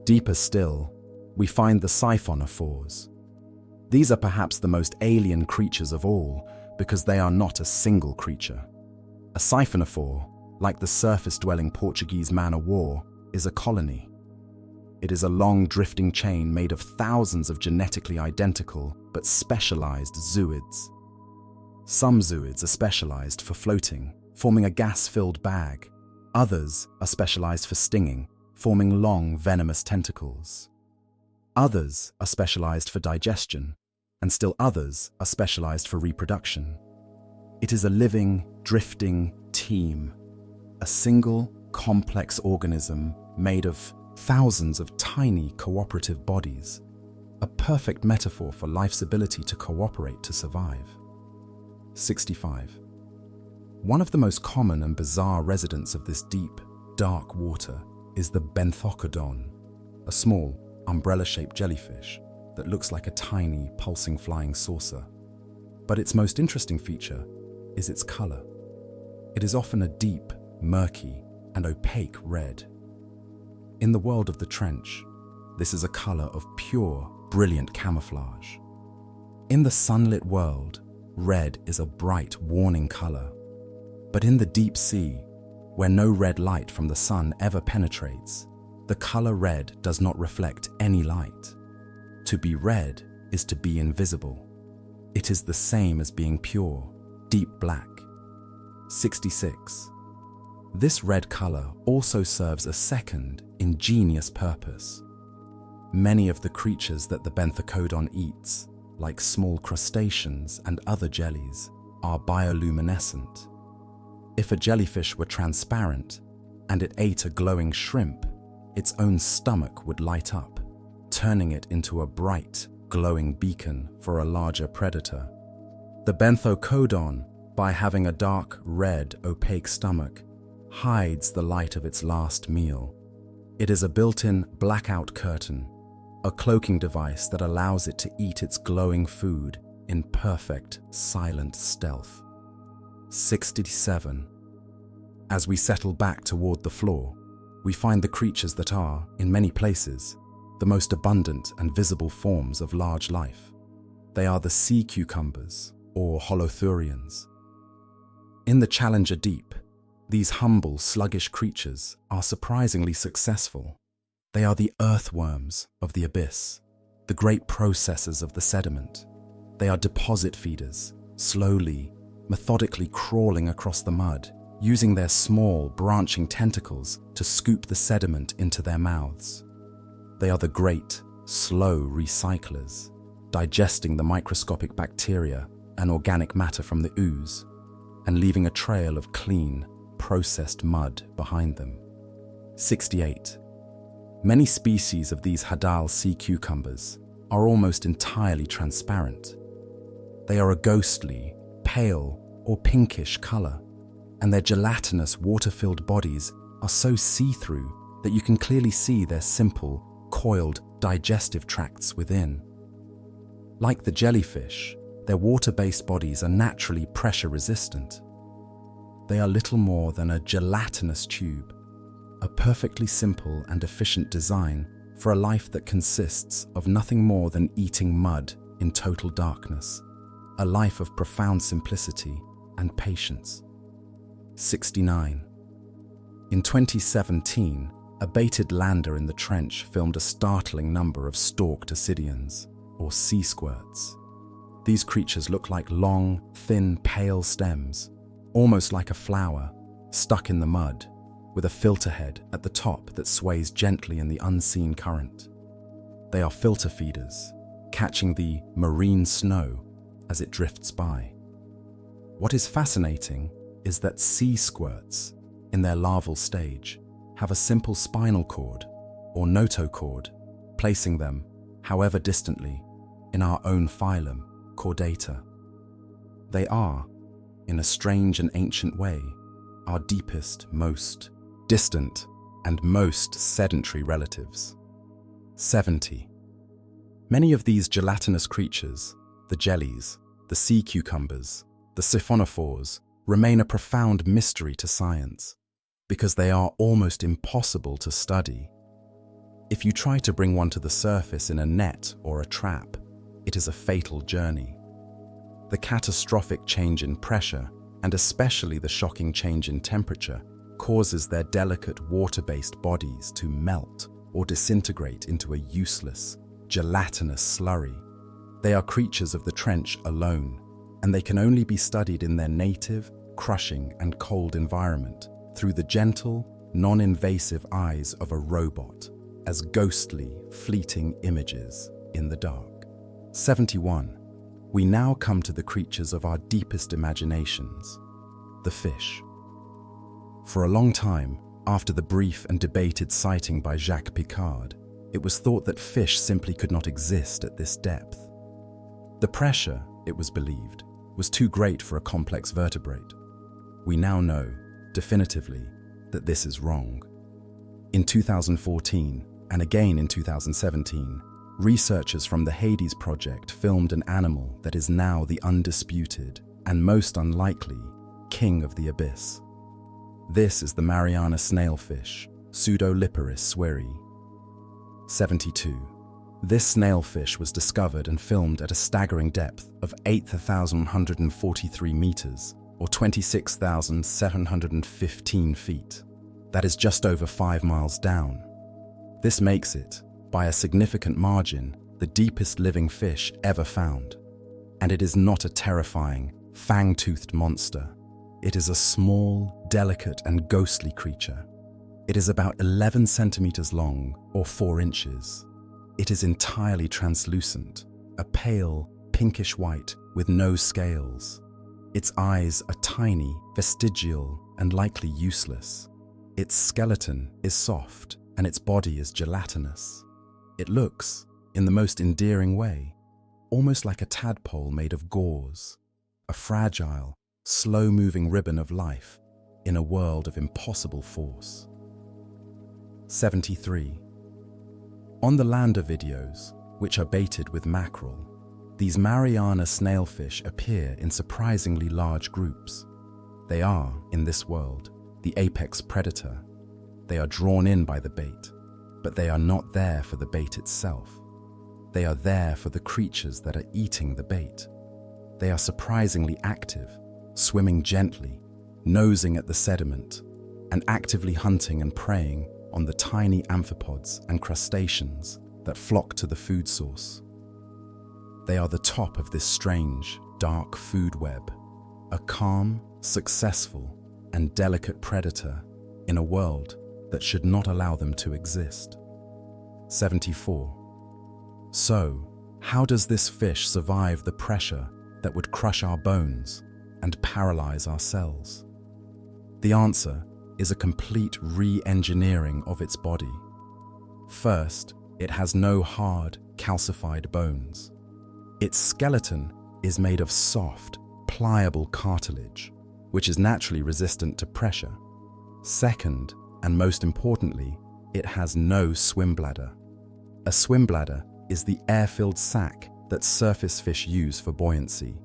Deeper still, we find the siphonophores. These are perhaps the most alien creatures of all because they are not a single creature. A siphonophore, like the surface-dwelling Portuguese man-o'-war, is a colony. It is a long drifting chain made of thousands of genetically identical but specialized zooids. Some zooids are specialized for floating, forming a gas-filled bag. Others are specialized for stinging, forming long, venomous tentacles. Others are specialized for digestion, and still others are specialized for reproduction. It is a living, drifting team, a single, complex organism made of thousands of tiny cooperative bodies, a perfect metaphor for life's ability to cooperate to survive. 65. One of the most common and bizarre residents of this deep, dark water is the benthochodon, a small, umbrella-shaped jellyfish that looks like a tiny, pulsing flying saucer. But its most interesting feature is its color. It is often a deep, murky, and opaque red. In the world of the trench, this is a color of pure, brilliant camouflage. In the sunlit world, red is a bright, warning color. But in the deep sea, where no red light from the sun ever penetrates. The color red does not reflect any light. To be red is to be invisible. It is the same as being pure, deep black. 66. This red color also serves a second, ingenious purpose. Many of the creatures that the benthochodon eats, like small crustaceans and other jellies, are bioluminescent. If a jellyfish were transparent and it ate a glowing shrimp, its own stomach would light up, turning it into a bright, glowing beacon for a larger predator. The benthochodon, by having a dark, red, opaque stomach, hides the light of its last meal. It is a built-in blackout curtain, a cloaking device that allows it to eat its glowing food in perfect, silent stealth. 67. As we settle back toward the floor, we find the creatures that are, in many places, the most abundant and visible forms of large life. They are the sea cucumbers, or holothurians. In the Challenger Deep, these humble, sluggish creatures are surprisingly successful. They are the earthworms of the abyss, the great processors of the sediment. They are deposit feeders, slowly, methodically crawling across the mud, using their small, branching tentacles to scoop the sediment into their mouths. They are the great, slow recyclers, digesting the microscopic bacteria and organic matter from the ooze, and leaving a trail of clean, processed mud behind them. 68. Many species of these hadal sea cucumbers are almost entirely transparent. They are a ghostly, pale, or pinkish color, and their gelatinous, water-filled bodies are so see-through that you can clearly see their simple, coiled, digestive tracts within. Like the jellyfish, their water-based bodies are naturally pressure-resistant. They are little more than a gelatinous tube, a perfectly simple and efficient design for a life that consists of nothing more than eating mud in total darkness, a life of profound simplicity and patience. 69. In 2017, a baited lander in the trench filmed a startling number of stalked ascidians, or sea squirts. These creatures look like long, thin, pale stems, almost like a flower, stuck in the mud, with a filter head at the top that sways gently in the unseen current. They are filter feeders, catching the marine snow as it drifts by. What is fascinating is that sea squirts, in their larval stage, have a simple spinal cord, or notochord, placing them, however distantly, in our own phylum, Chordata. They are, in a strange and ancient way, our deepest, most distant, and most sedentary relatives. 70. Many of these gelatinous creatures, the jellies, the sea cucumbers, the siphonophores, remain a profound mystery to science, because they are almost impossible to study. If you try to bring one to the surface in a net or a trap, it is a fatal journey. The catastrophic change in pressure, and especially the shocking change in temperature, causes their delicate water-based bodies to melt or disintegrate into a useless, gelatinous slurry. They are creatures of the trench alone, and they can only be studied in their native, crushing and cold environment through the gentle, non-invasive eyes of a robot, as ghostly, fleeting images in the dark. 71. We now come to the creatures of our deepest imaginations, the fish. For a long time, after the brief and debated sighting by Jacques Picard, it was thought that fish simply could not exist at this depth. The pressure, it was believed, was too great for a complex vertebrate. We now know, definitively, that this is wrong. In 2014, and again in 2017, researchers from the Hades Project filmed an animal that is now the undisputed, and most unlikely, king of the abyss. This is the Mariana snailfish, Pseudoliparus sweri. 72. This snailfish was discovered and filmed at a staggering depth of 8,143 meters, or 26,715 feet. That is just over 5 miles down. This makes it, by a significant margin, the deepest living fish ever found. And it is not a terrifying, fang-toothed monster. It is a small, delicate, and ghostly creature. It is about 11 centimeters long, or 4 inches. It is entirely translucent, a pale, pinkish white with no scales. Its eyes are tiny, vestigial, and likely useless. Its skeleton is soft, and its body is gelatinous. It looks, in the most endearing way, almost like a tadpole made of gauze, a fragile, slow-moving ribbon of life in a world of impossible force. 73. On the lander videos, which are baited with mackerel, these Mariana snailfish appear in surprisingly large groups. They are, in this world, the apex predator. They are drawn in by the bait, but they are not there for the bait itself. They are there for the creatures that are eating the bait. They are surprisingly active, swimming gently, nosing at the sediment, and actively hunting and preying on the tiny amphipods and crustaceans that flock to the food source. They are the top of this strange, dark food web, a calm, successful, and delicate predator in a world that should not allow them to exist. 74. So, how does this fish survive the pressure that would crush our bones and paralyze our cells? The answer is a complete re-engineering of its body. First, it has no hard, calcified bones. Its skeleton is made of soft, pliable cartilage, which is naturally resistant to pressure. Second, and most importantly, it has no swim bladder. A swim bladder is the air-filled sac that surface fish use for buoyancy.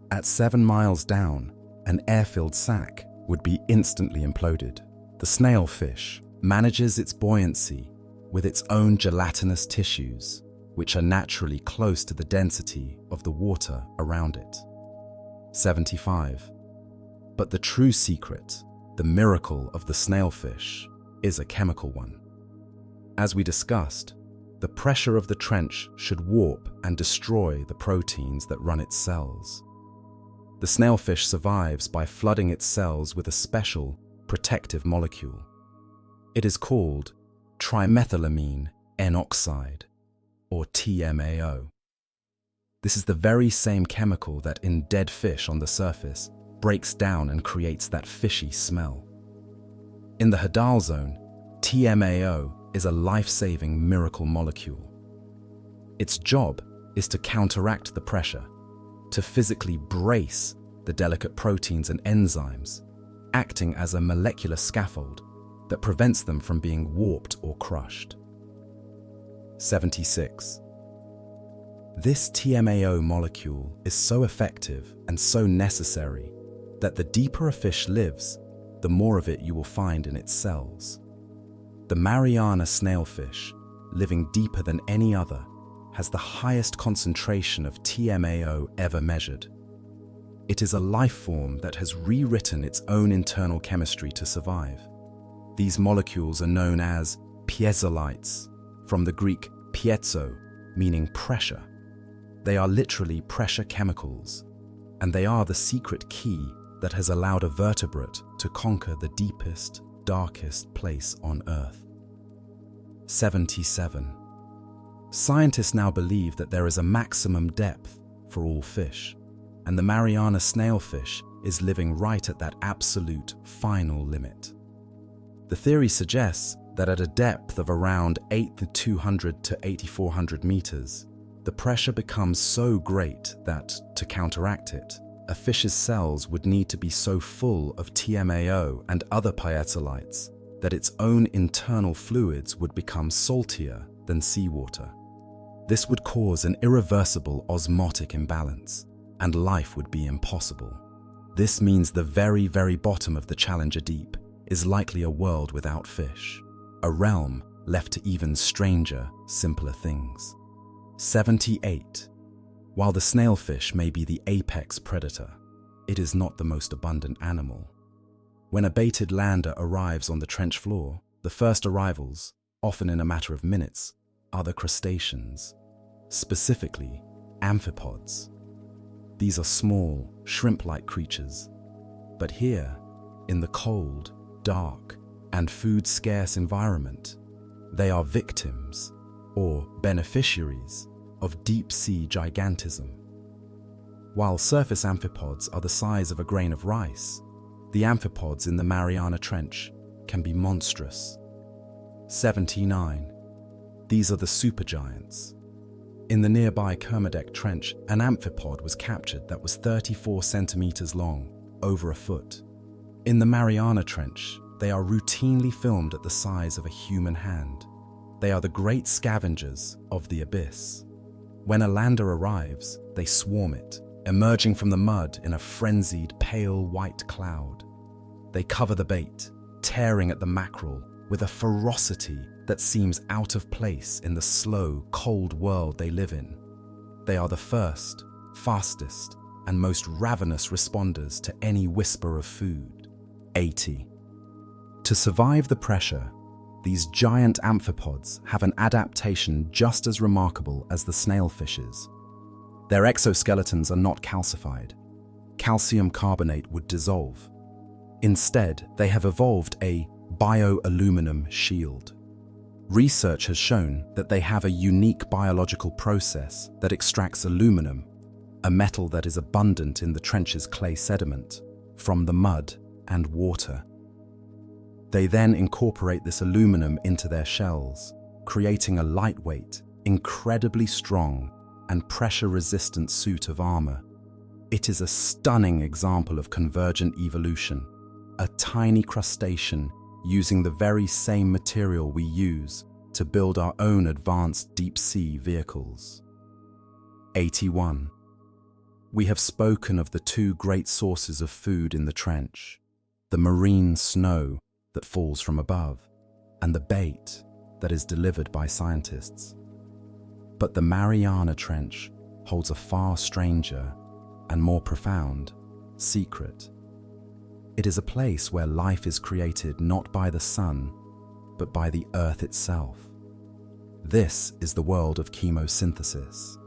At 7 miles down, an air-filled sac would be instantly imploded. The snailfish manages its buoyancy with its own gelatinous tissues, which are naturally close to the density of the water around it. 75. But the true secret, the miracle of the snailfish, is a chemical one. As we discussed, the pressure of the trench should warp and destroy the proteins that run its cells. The snailfish survives by flooding its cells with a special, protective molecule. It is called trimethylamine N-oxide, or TMAO. This is the very same chemical that in dead fish on the surface breaks down and creates that fishy smell. In the Hadal zone, TMAO is a life-saving miracle molecule. Its job is to counteract the pressure, to physically brace the delicate proteins and enzymes, acting as a molecular scaffold that prevents them from being warped or crushed. 76. This TMAO molecule is so effective and so necessary that the deeper a fish lives, the more of it you will find in its cells. The Mariana snailfish, living deeper than any other, has the highest concentration of TMAO ever measured. It is a life form that has rewritten its own internal chemistry to survive. These molecules are known as piezolites, from the Greek piezo, meaning pressure. They are literally pressure chemicals, and they are the secret key that has allowed a vertebrate to conquer the deepest, darkest place on Earth. 77. Scientists now believe that there is a maximum depth for all fish, and the Mariana snailfish is living right at that absolute final limit. The theory suggests that at a depth of around 8,200 to 8,400 meters, the pressure becomes so great that, to counteract it, a fish's cells would need to be so full of TMAO and other piezolites that its own internal fluids would become saltier than seawater. This would cause an irreversible osmotic imbalance, and life would be impossible. This means the very, very bottom of the Challenger Deep is likely a world without fish, a realm left to even stranger, simpler things. 78. While the snailfish may be the apex predator, it is not the most abundant animal. When a baited lander arrives on the trench floor, the first arrivals, often in a matter of minutes, are the crustaceans, specifically amphipods. These are small, shrimp-like creatures, but here, in the cold, dark, and food-scarce environment, they are victims, or beneficiaries, of deep-sea gigantism. While surface amphipods are the size of a grain of rice, the amphipods in the Mariana Trench can be monstrous. 79. These are the supergiants. In the nearby Kermadec Trench, an amphipod was captured that was 34 centimeters long, over a foot. In the Mariana Trench, they are routinely filmed at the size of a human hand. They are the great scavengers of the abyss. When a lander arrives, they swarm it, emerging from the mud in a frenzied pale white cloud. They cover the bait, tearing at the mackerel with a ferocity that seems out of place in the slow, cold world they live in. They are the first, fastest, and most ravenous responders to any whisper of food. 80. To survive the pressure, these giant amphipods have an adaptation just as remarkable as the snailfishes. Their exoskeletons are not calcified. Calcium carbonate would dissolve. Instead, they have evolved a bioaluminum shield. Research has shown that they have a unique biological process that extracts aluminum, a metal that is abundant in the trench's clay sediment, from the mud and water. They then incorporate this aluminum into their shells, creating a lightweight, incredibly strong, and pressure-resistant suit of armor. It is a stunning example of convergent evolution, a tiny crustacean using the very same material we use to build our own advanced deep-sea vehicles. 81. We have spoken of the two great sources of food in the trench, the marine snow that falls from above, and the bait that is delivered by scientists. But the Mariana Trench holds a far stranger and more profound secret. It is a place where life is created not by the sun, but by the earth itself. This is the world of chemosynthesis,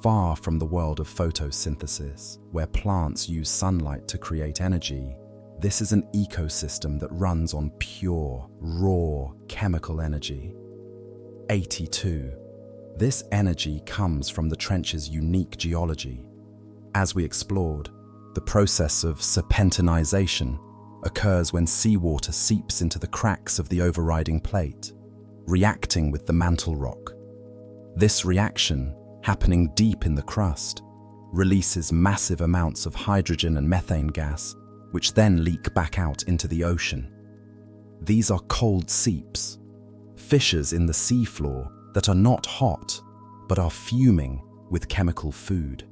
far from the world of photosynthesis, where plants use sunlight to create energy. This is an ecosystem that runs on pure, raw chemical energy. 82. This energy comes from the trench's unique geology. As we explored, the process of serpentinization occurs when seawater seeps into the cracks of the overriding plate, reacting with the mantle rock. This reaction, happening deep in the crust, releases massive amounts of hydrogen and methane gas, which then leak back out into the ocean. These are cold seeps, fissures in the seafloor that are not hot, but are fuming with chemical food.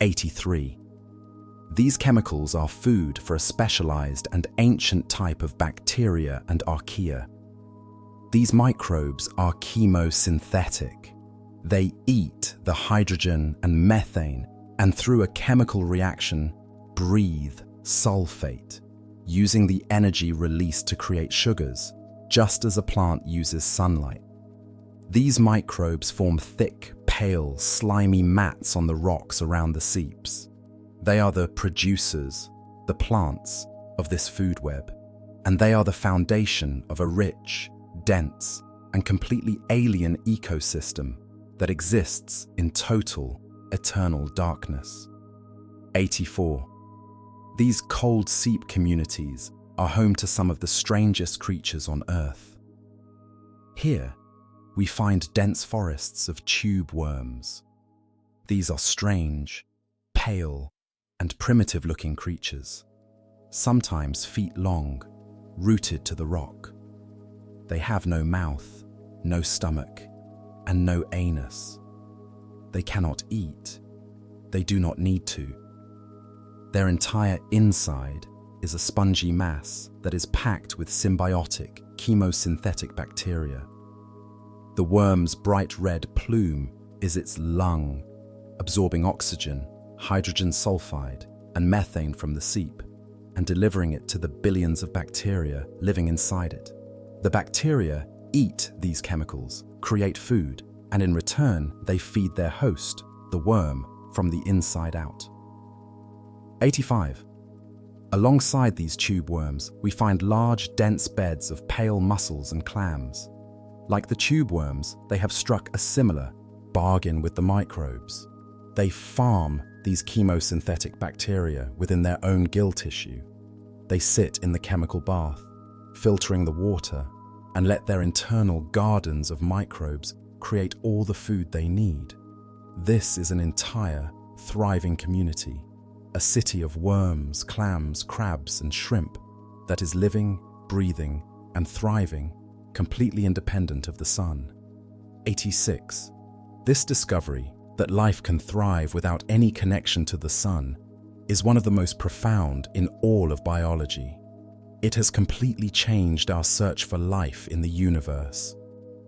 83. These chemicals are food for a specialized and ancient type of bacteria and archaea. These microbes are chemosynthetic. They eat the hydrogen and methane and through a chemical reaction breathe sulfate, using the energy released to create sugars, just as a plant uses sunlight. These microbes form thick, pale, slimy mats on the rocks around the seeps. They are the producers, the plants, of this food web, and they are the foundation of a rich, dense, and completely alien ecosystem that exists in total, eternal darkness. 84. These cold seep communities are home to some of the strangest creatures on Earth. Here, we find dense forests of tube worms. These are strange, pale, and primitive-looking creatures, sometimes feet long, rooted to the rock. They have no mouth, no stomach, and no anus. They cannot eat. They do not need to. Their entire inside is a spongy mass that is packed with symbiotic, chemosynthetic bacteria. The worm's bright red plume is its lung, absorbing oxygen, hydrogen sulfide, and methane from the seep, and delivering it to the billions of bacteria living inside it. The bacteria eat these chemicals, create food, and in return, they feed their host, the worm, from the inside out. 85. Alongside these tube worms, we find large, dense beds of pale mussels and clams. Like the tube worms, they have struck a similar bargain with the microbes. They farm these chemosynthetic bacteria within their own gill tissue. They sit in the chemical bath, filtering the water, and let their internal gardens of microbes create all the food they need. This is an entire, thriving community, a city of worms, clams, crabs, and shrimp that is living, breathing, and thriving, completely independent of the sun. 86. This discovery that life can thrive without any connection to the sun is one of the most profound in all of biology. It has completely changed our search for life in the universe.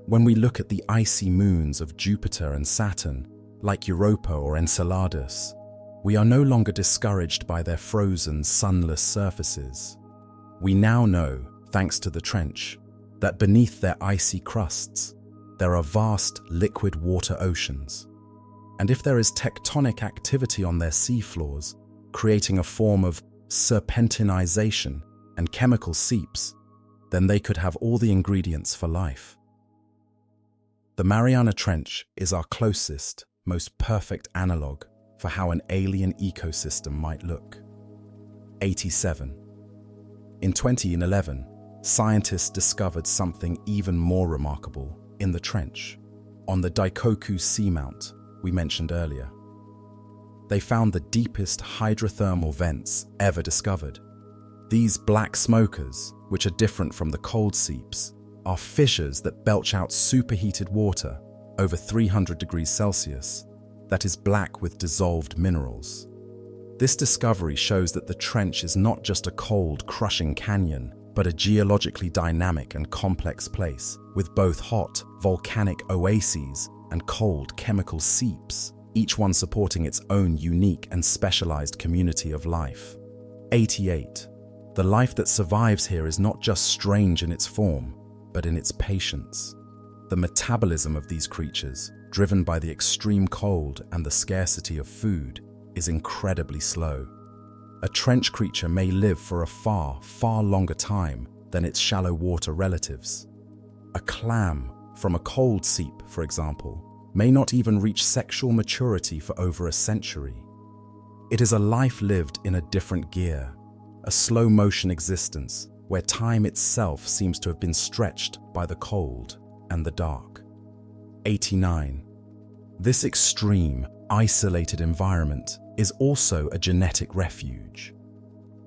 When we look at the icy moons of Jupiter and Saturn, like Europa or Enceladus, we are no longer discouraged by their frozen, sunless surfaces. We now know, thanks to the trench, that beneath their icy crusts, there are vast liquid water oceans. And if there is tectonic activity on their seafloors, creating a form of serpentinization and chemical seeps, then they could have all the ingredients for life. The Mariana Trench is our closest, most perfect analog for how an alien ecosystem might look. 87. In 2011, scientists discovered something even more remarkable in the trench, on the Daikoku seamount we mentioned earlier. They found the deepest hydrothermal vents ever discovered. These black smokers, which are different from the cold seeps, are fissures that belch out superheated water over 300 degrees Celsius that is black with dissolved minerals. This discovery shows that the trench is not just a cold, crushing canyon, but a geologically dynamic and complex place, with both hot, volcanic oases and cold, chemical seeps, each one supporting its own unique and specialized community of life. 88. The life that survives here is not just strange in its form, but in its patience. The metabolism of these creatures, driven by the extreme cold and the scarcity of food, is incredibly slow. A trench creature may live for a far, far longer time than its shallow water relatives. A clam from a cold seep, for example, may not even reach sexual maturity for over a century. It is a life lived in a different gear, a slow-motion existence where time itself seems to have been stretched by the cold and the dark. 89. This extreme, isolated environment is also a genetic refuge.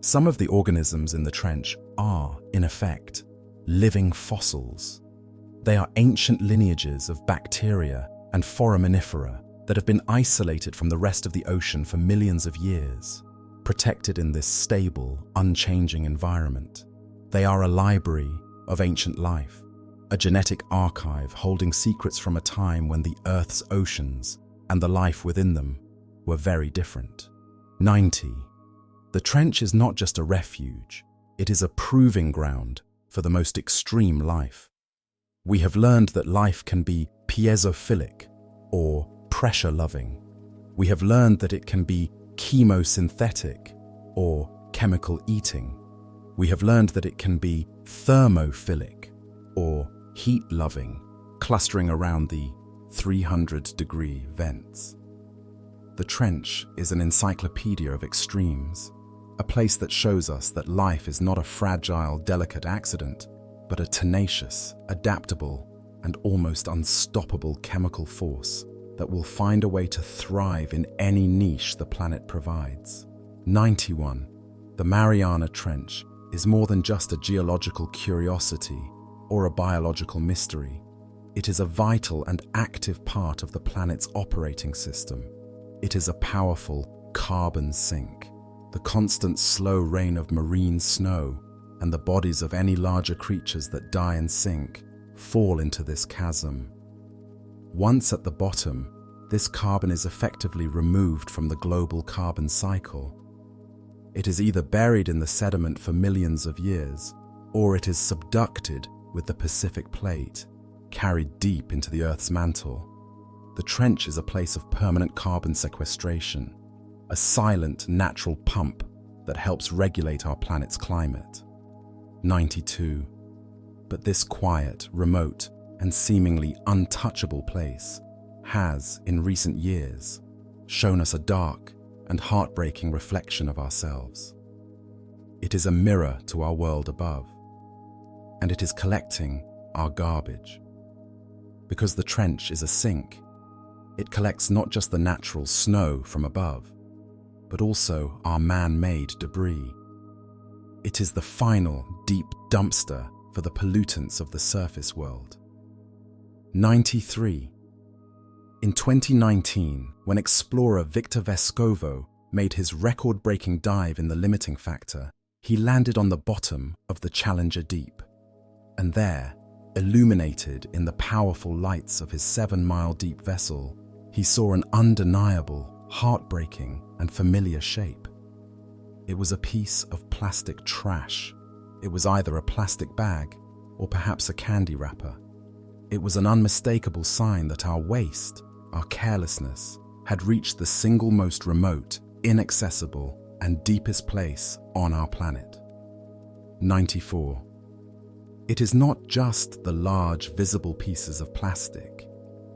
Some of the organisms in the trench are, in effect, living fossils. They are ancient lineages of bacteria and foraminifera that have been isolated from the rest of the ocean for millions of years, protected in this stable, unchanging environment. They are a library of ancient life, a genetic archive holding secrets from a time when the Earth's oceans and the life within them were very different. 90. The trench is not just a refuge, it is a proving ground for the most extreme life. We have learned that life can be piezophilic or pressure-loving. We have learned that it can be chemosynthetic or chemical eating. We have learned that it can be thermophilic or heat-loving, clustering around the 300-degree vents. The trench is an encyclopedia of extremes, a place that shows us that life is not a fragile, delicate accident, but a tenacious, adaptable, and almost unstoppable chemical force that will find a way to thrive in any niche the planet provides. 91. The Mariana Trench is more than just a geological curiosity or a biological mystery. It is a vital and active part of the planet's operating system. It is a powerful carbon sink. The constant slow rain of marine snow and the bodies of any larger creatures that die and sink fall into this chasm. Once at the bottom, this carbon is effectively removed from the global carbon cycle. It is either buried in the sediment for millions of years, or it is subducted with the Pacific plate, carried deep into the Earth's mantle. The trench is a place of permanent carbon sequestration, a silent natural pump that helps regulate our planet's climate. 92. But this quiet, remote, and seemingly untouchable place has, in recent years, shown us a dark and heartbreaking reflection of ourselves. It is a mirror to our world above, and it is collecting our garbage. Because the trench is a sink, it collects not just the natural snow from above, but also our man-made debris. It is the final, deep dumpster for the pollutants of the surface world. 93. In 2019, when explorer Victor Vescovo made his record-breaking dive in the limiting factor, he landed on the bottom of the Challenger Deep. And there, illuminated in the powerful lights of his 7-mile-deep vessel, he saw an undeniable, heartbreaking, and familiar shape. It was a piece of plastic trash. It was either a plastic bag or perhaps a candy wrapper. It was an unmistakable sign that our waste, our carelessness, had reached the single most remote, inaccessible, and deepest place on our planet. 94. It is not just the large, visible pieces of plastic.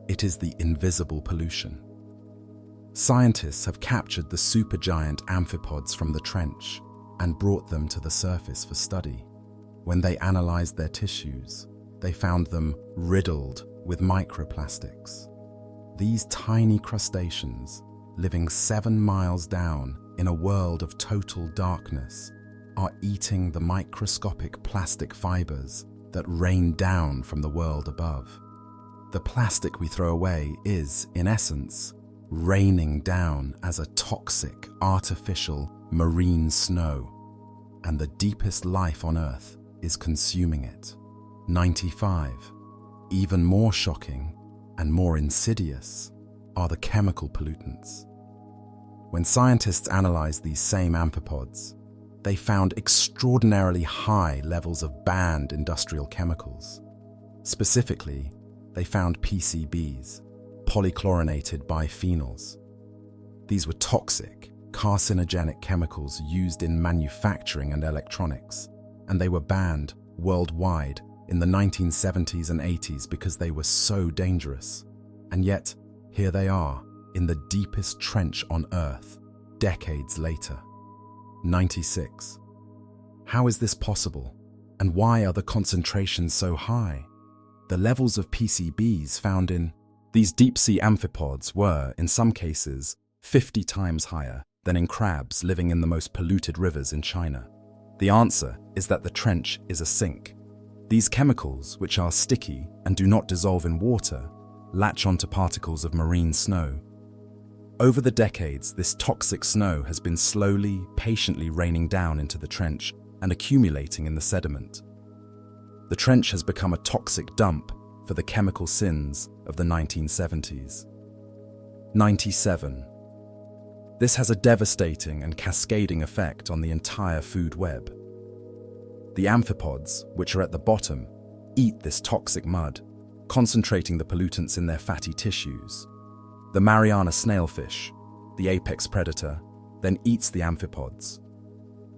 It is the invisible pollution. Scientists have captured the supergiant amphipods from the trench and brought them to the surface for study. When they analyzed their tissues, they found them riddled with microplastics. These tiny crustaceans, living 7 miles down in a world of total darkness, are eating the microscopic plastic fibers that rain down from the world above. The plastic we throw away is, in essence, raining down as a toxic, artificial, marine snow, and the deepest life on Earth is consuming it. 95. Even more shocking and more insidious are the chemical pollutants. When scientists analyzed these same amphipods, they found extraordinarily high levels of banned industrial chemicals. Specifically, they found PCBs, polychlorinated biphenyls. These were toxic, carcinogenic chemicals used in manufacturing and electronics, and they were banned worldwide in the 1970s and 80s because they were so dangerous. And yet, here they are, in the deepest trench on Earth, decades later. 96. How is this possible? And why are the concentrations so high? The levels of PCBs found in these deep-sea amphipods were, in some cases, 50 times higher than in crabs living in the most polluted rivers in China. The answer is that the trench is a sink. These chemicals, which are sticky and do not dissolve in water, latch onto particles of marine snow. Over the decades, this toxic snow has been slowly, patiently raining down into the trench and accumulating in the sediment. The trench has become a toxic dump for the chemical sins of the 1970s. 97. This has a devastating and cascading effect on the entire food web. The amphipods, which are at the bottom, eat this toxic mud, concentrating the pollutants in their fatty tissues. The Mariana snailfish, the apex predator, then eats the amphipods.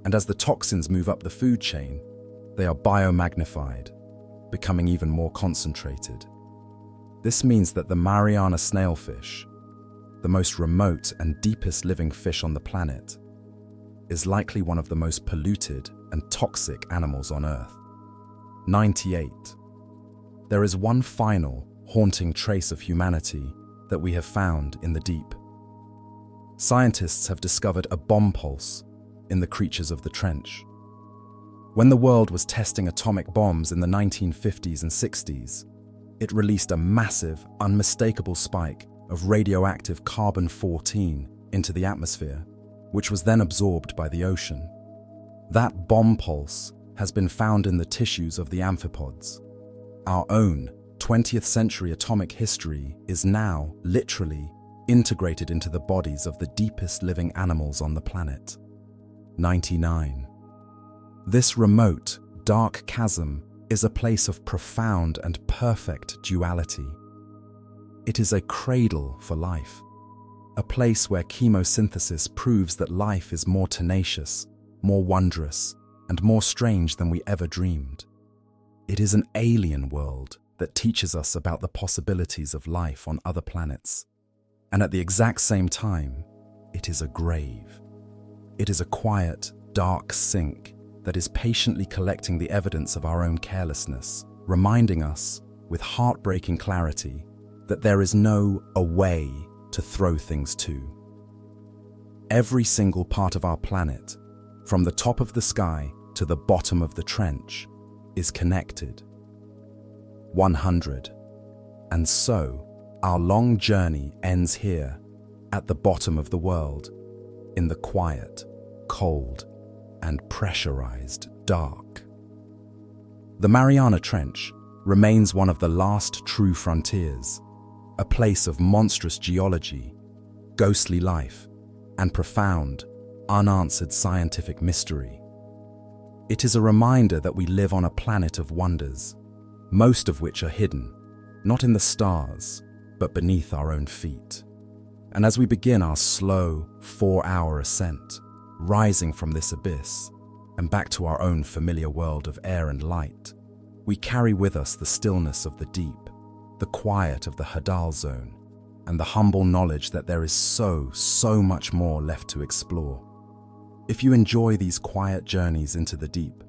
And as the toxins move up the food chain, they are biomagnified, becoming even more concentrated. This means that the Mariana snailfish, the most remote and deepest living fish on the planet, is likely one of the most polluted and toxic animals on Earth. 98. There is one final, haunting trace of humanity that we have found in the deep. Scientists have discovered a bomb pulse in the creatures of the trench. When the world was testing atomic bombs in the 1950s and 60s, it released a massive, unmistakable spike of radioactive carbon-14 into the atmosphere, which was then absorbed by the ocean. That bomb pulse has been found in the tissues of the amphipods. Our own 20th century atomic history is now, literally, integrated into the bodies of the deepest living animals on the planet. 99. This remote, dark chasm is a place of profound and perfect duality. It is a cradle for life, a place where chemosynthesis proves that life is more tenacious, more wondrous, and more strange than we ever dreamed. It is an alien world that teaches us about the possibilities of life on other planets. And at the exact same time, it is a grave. It is a quiet, dark sink that is patiently collecting the evidence of our own carelessness, reminding us, with heartbreaking clarity, that there is no away to throw things to. Every single part of our planet, from the top of the sky to the bottom of the trench, is connected. 100. And so, our long journey ends here, at the bottom of the world, in the quiet, cold, and pressurized dark. The Mariana Trench remains one of the last true frontiers, a place of monstrous geology, ghostly life, and profound, unanswered scientific mystery. It is a reminder that we live on a planet of wonders, most of which are hidden, not in the stars, but beneath our own feet. And as we begin our slow, 4-hour ascent, rising from this abyss and back to our own familiar world of air and light, we carry with us the stillness of the deep, the quiet of the Hadal Zone, and the humble knowledge that there is so much more left to explore. If you enjoy these quiet journeys into the deep,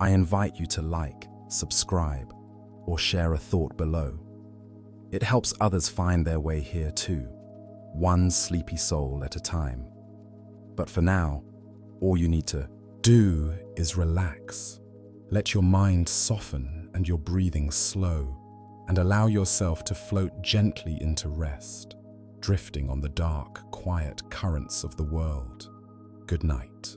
I invite you to like, subscribe, or share a thought below. It helps others find their way here too, one sleepy soul at a time. But for now, all you need to do is relax. Let your mind soften and your breathing slow, and allow yourself to float gently into rest, drifting on the dark, quiet currents of the world. Good night.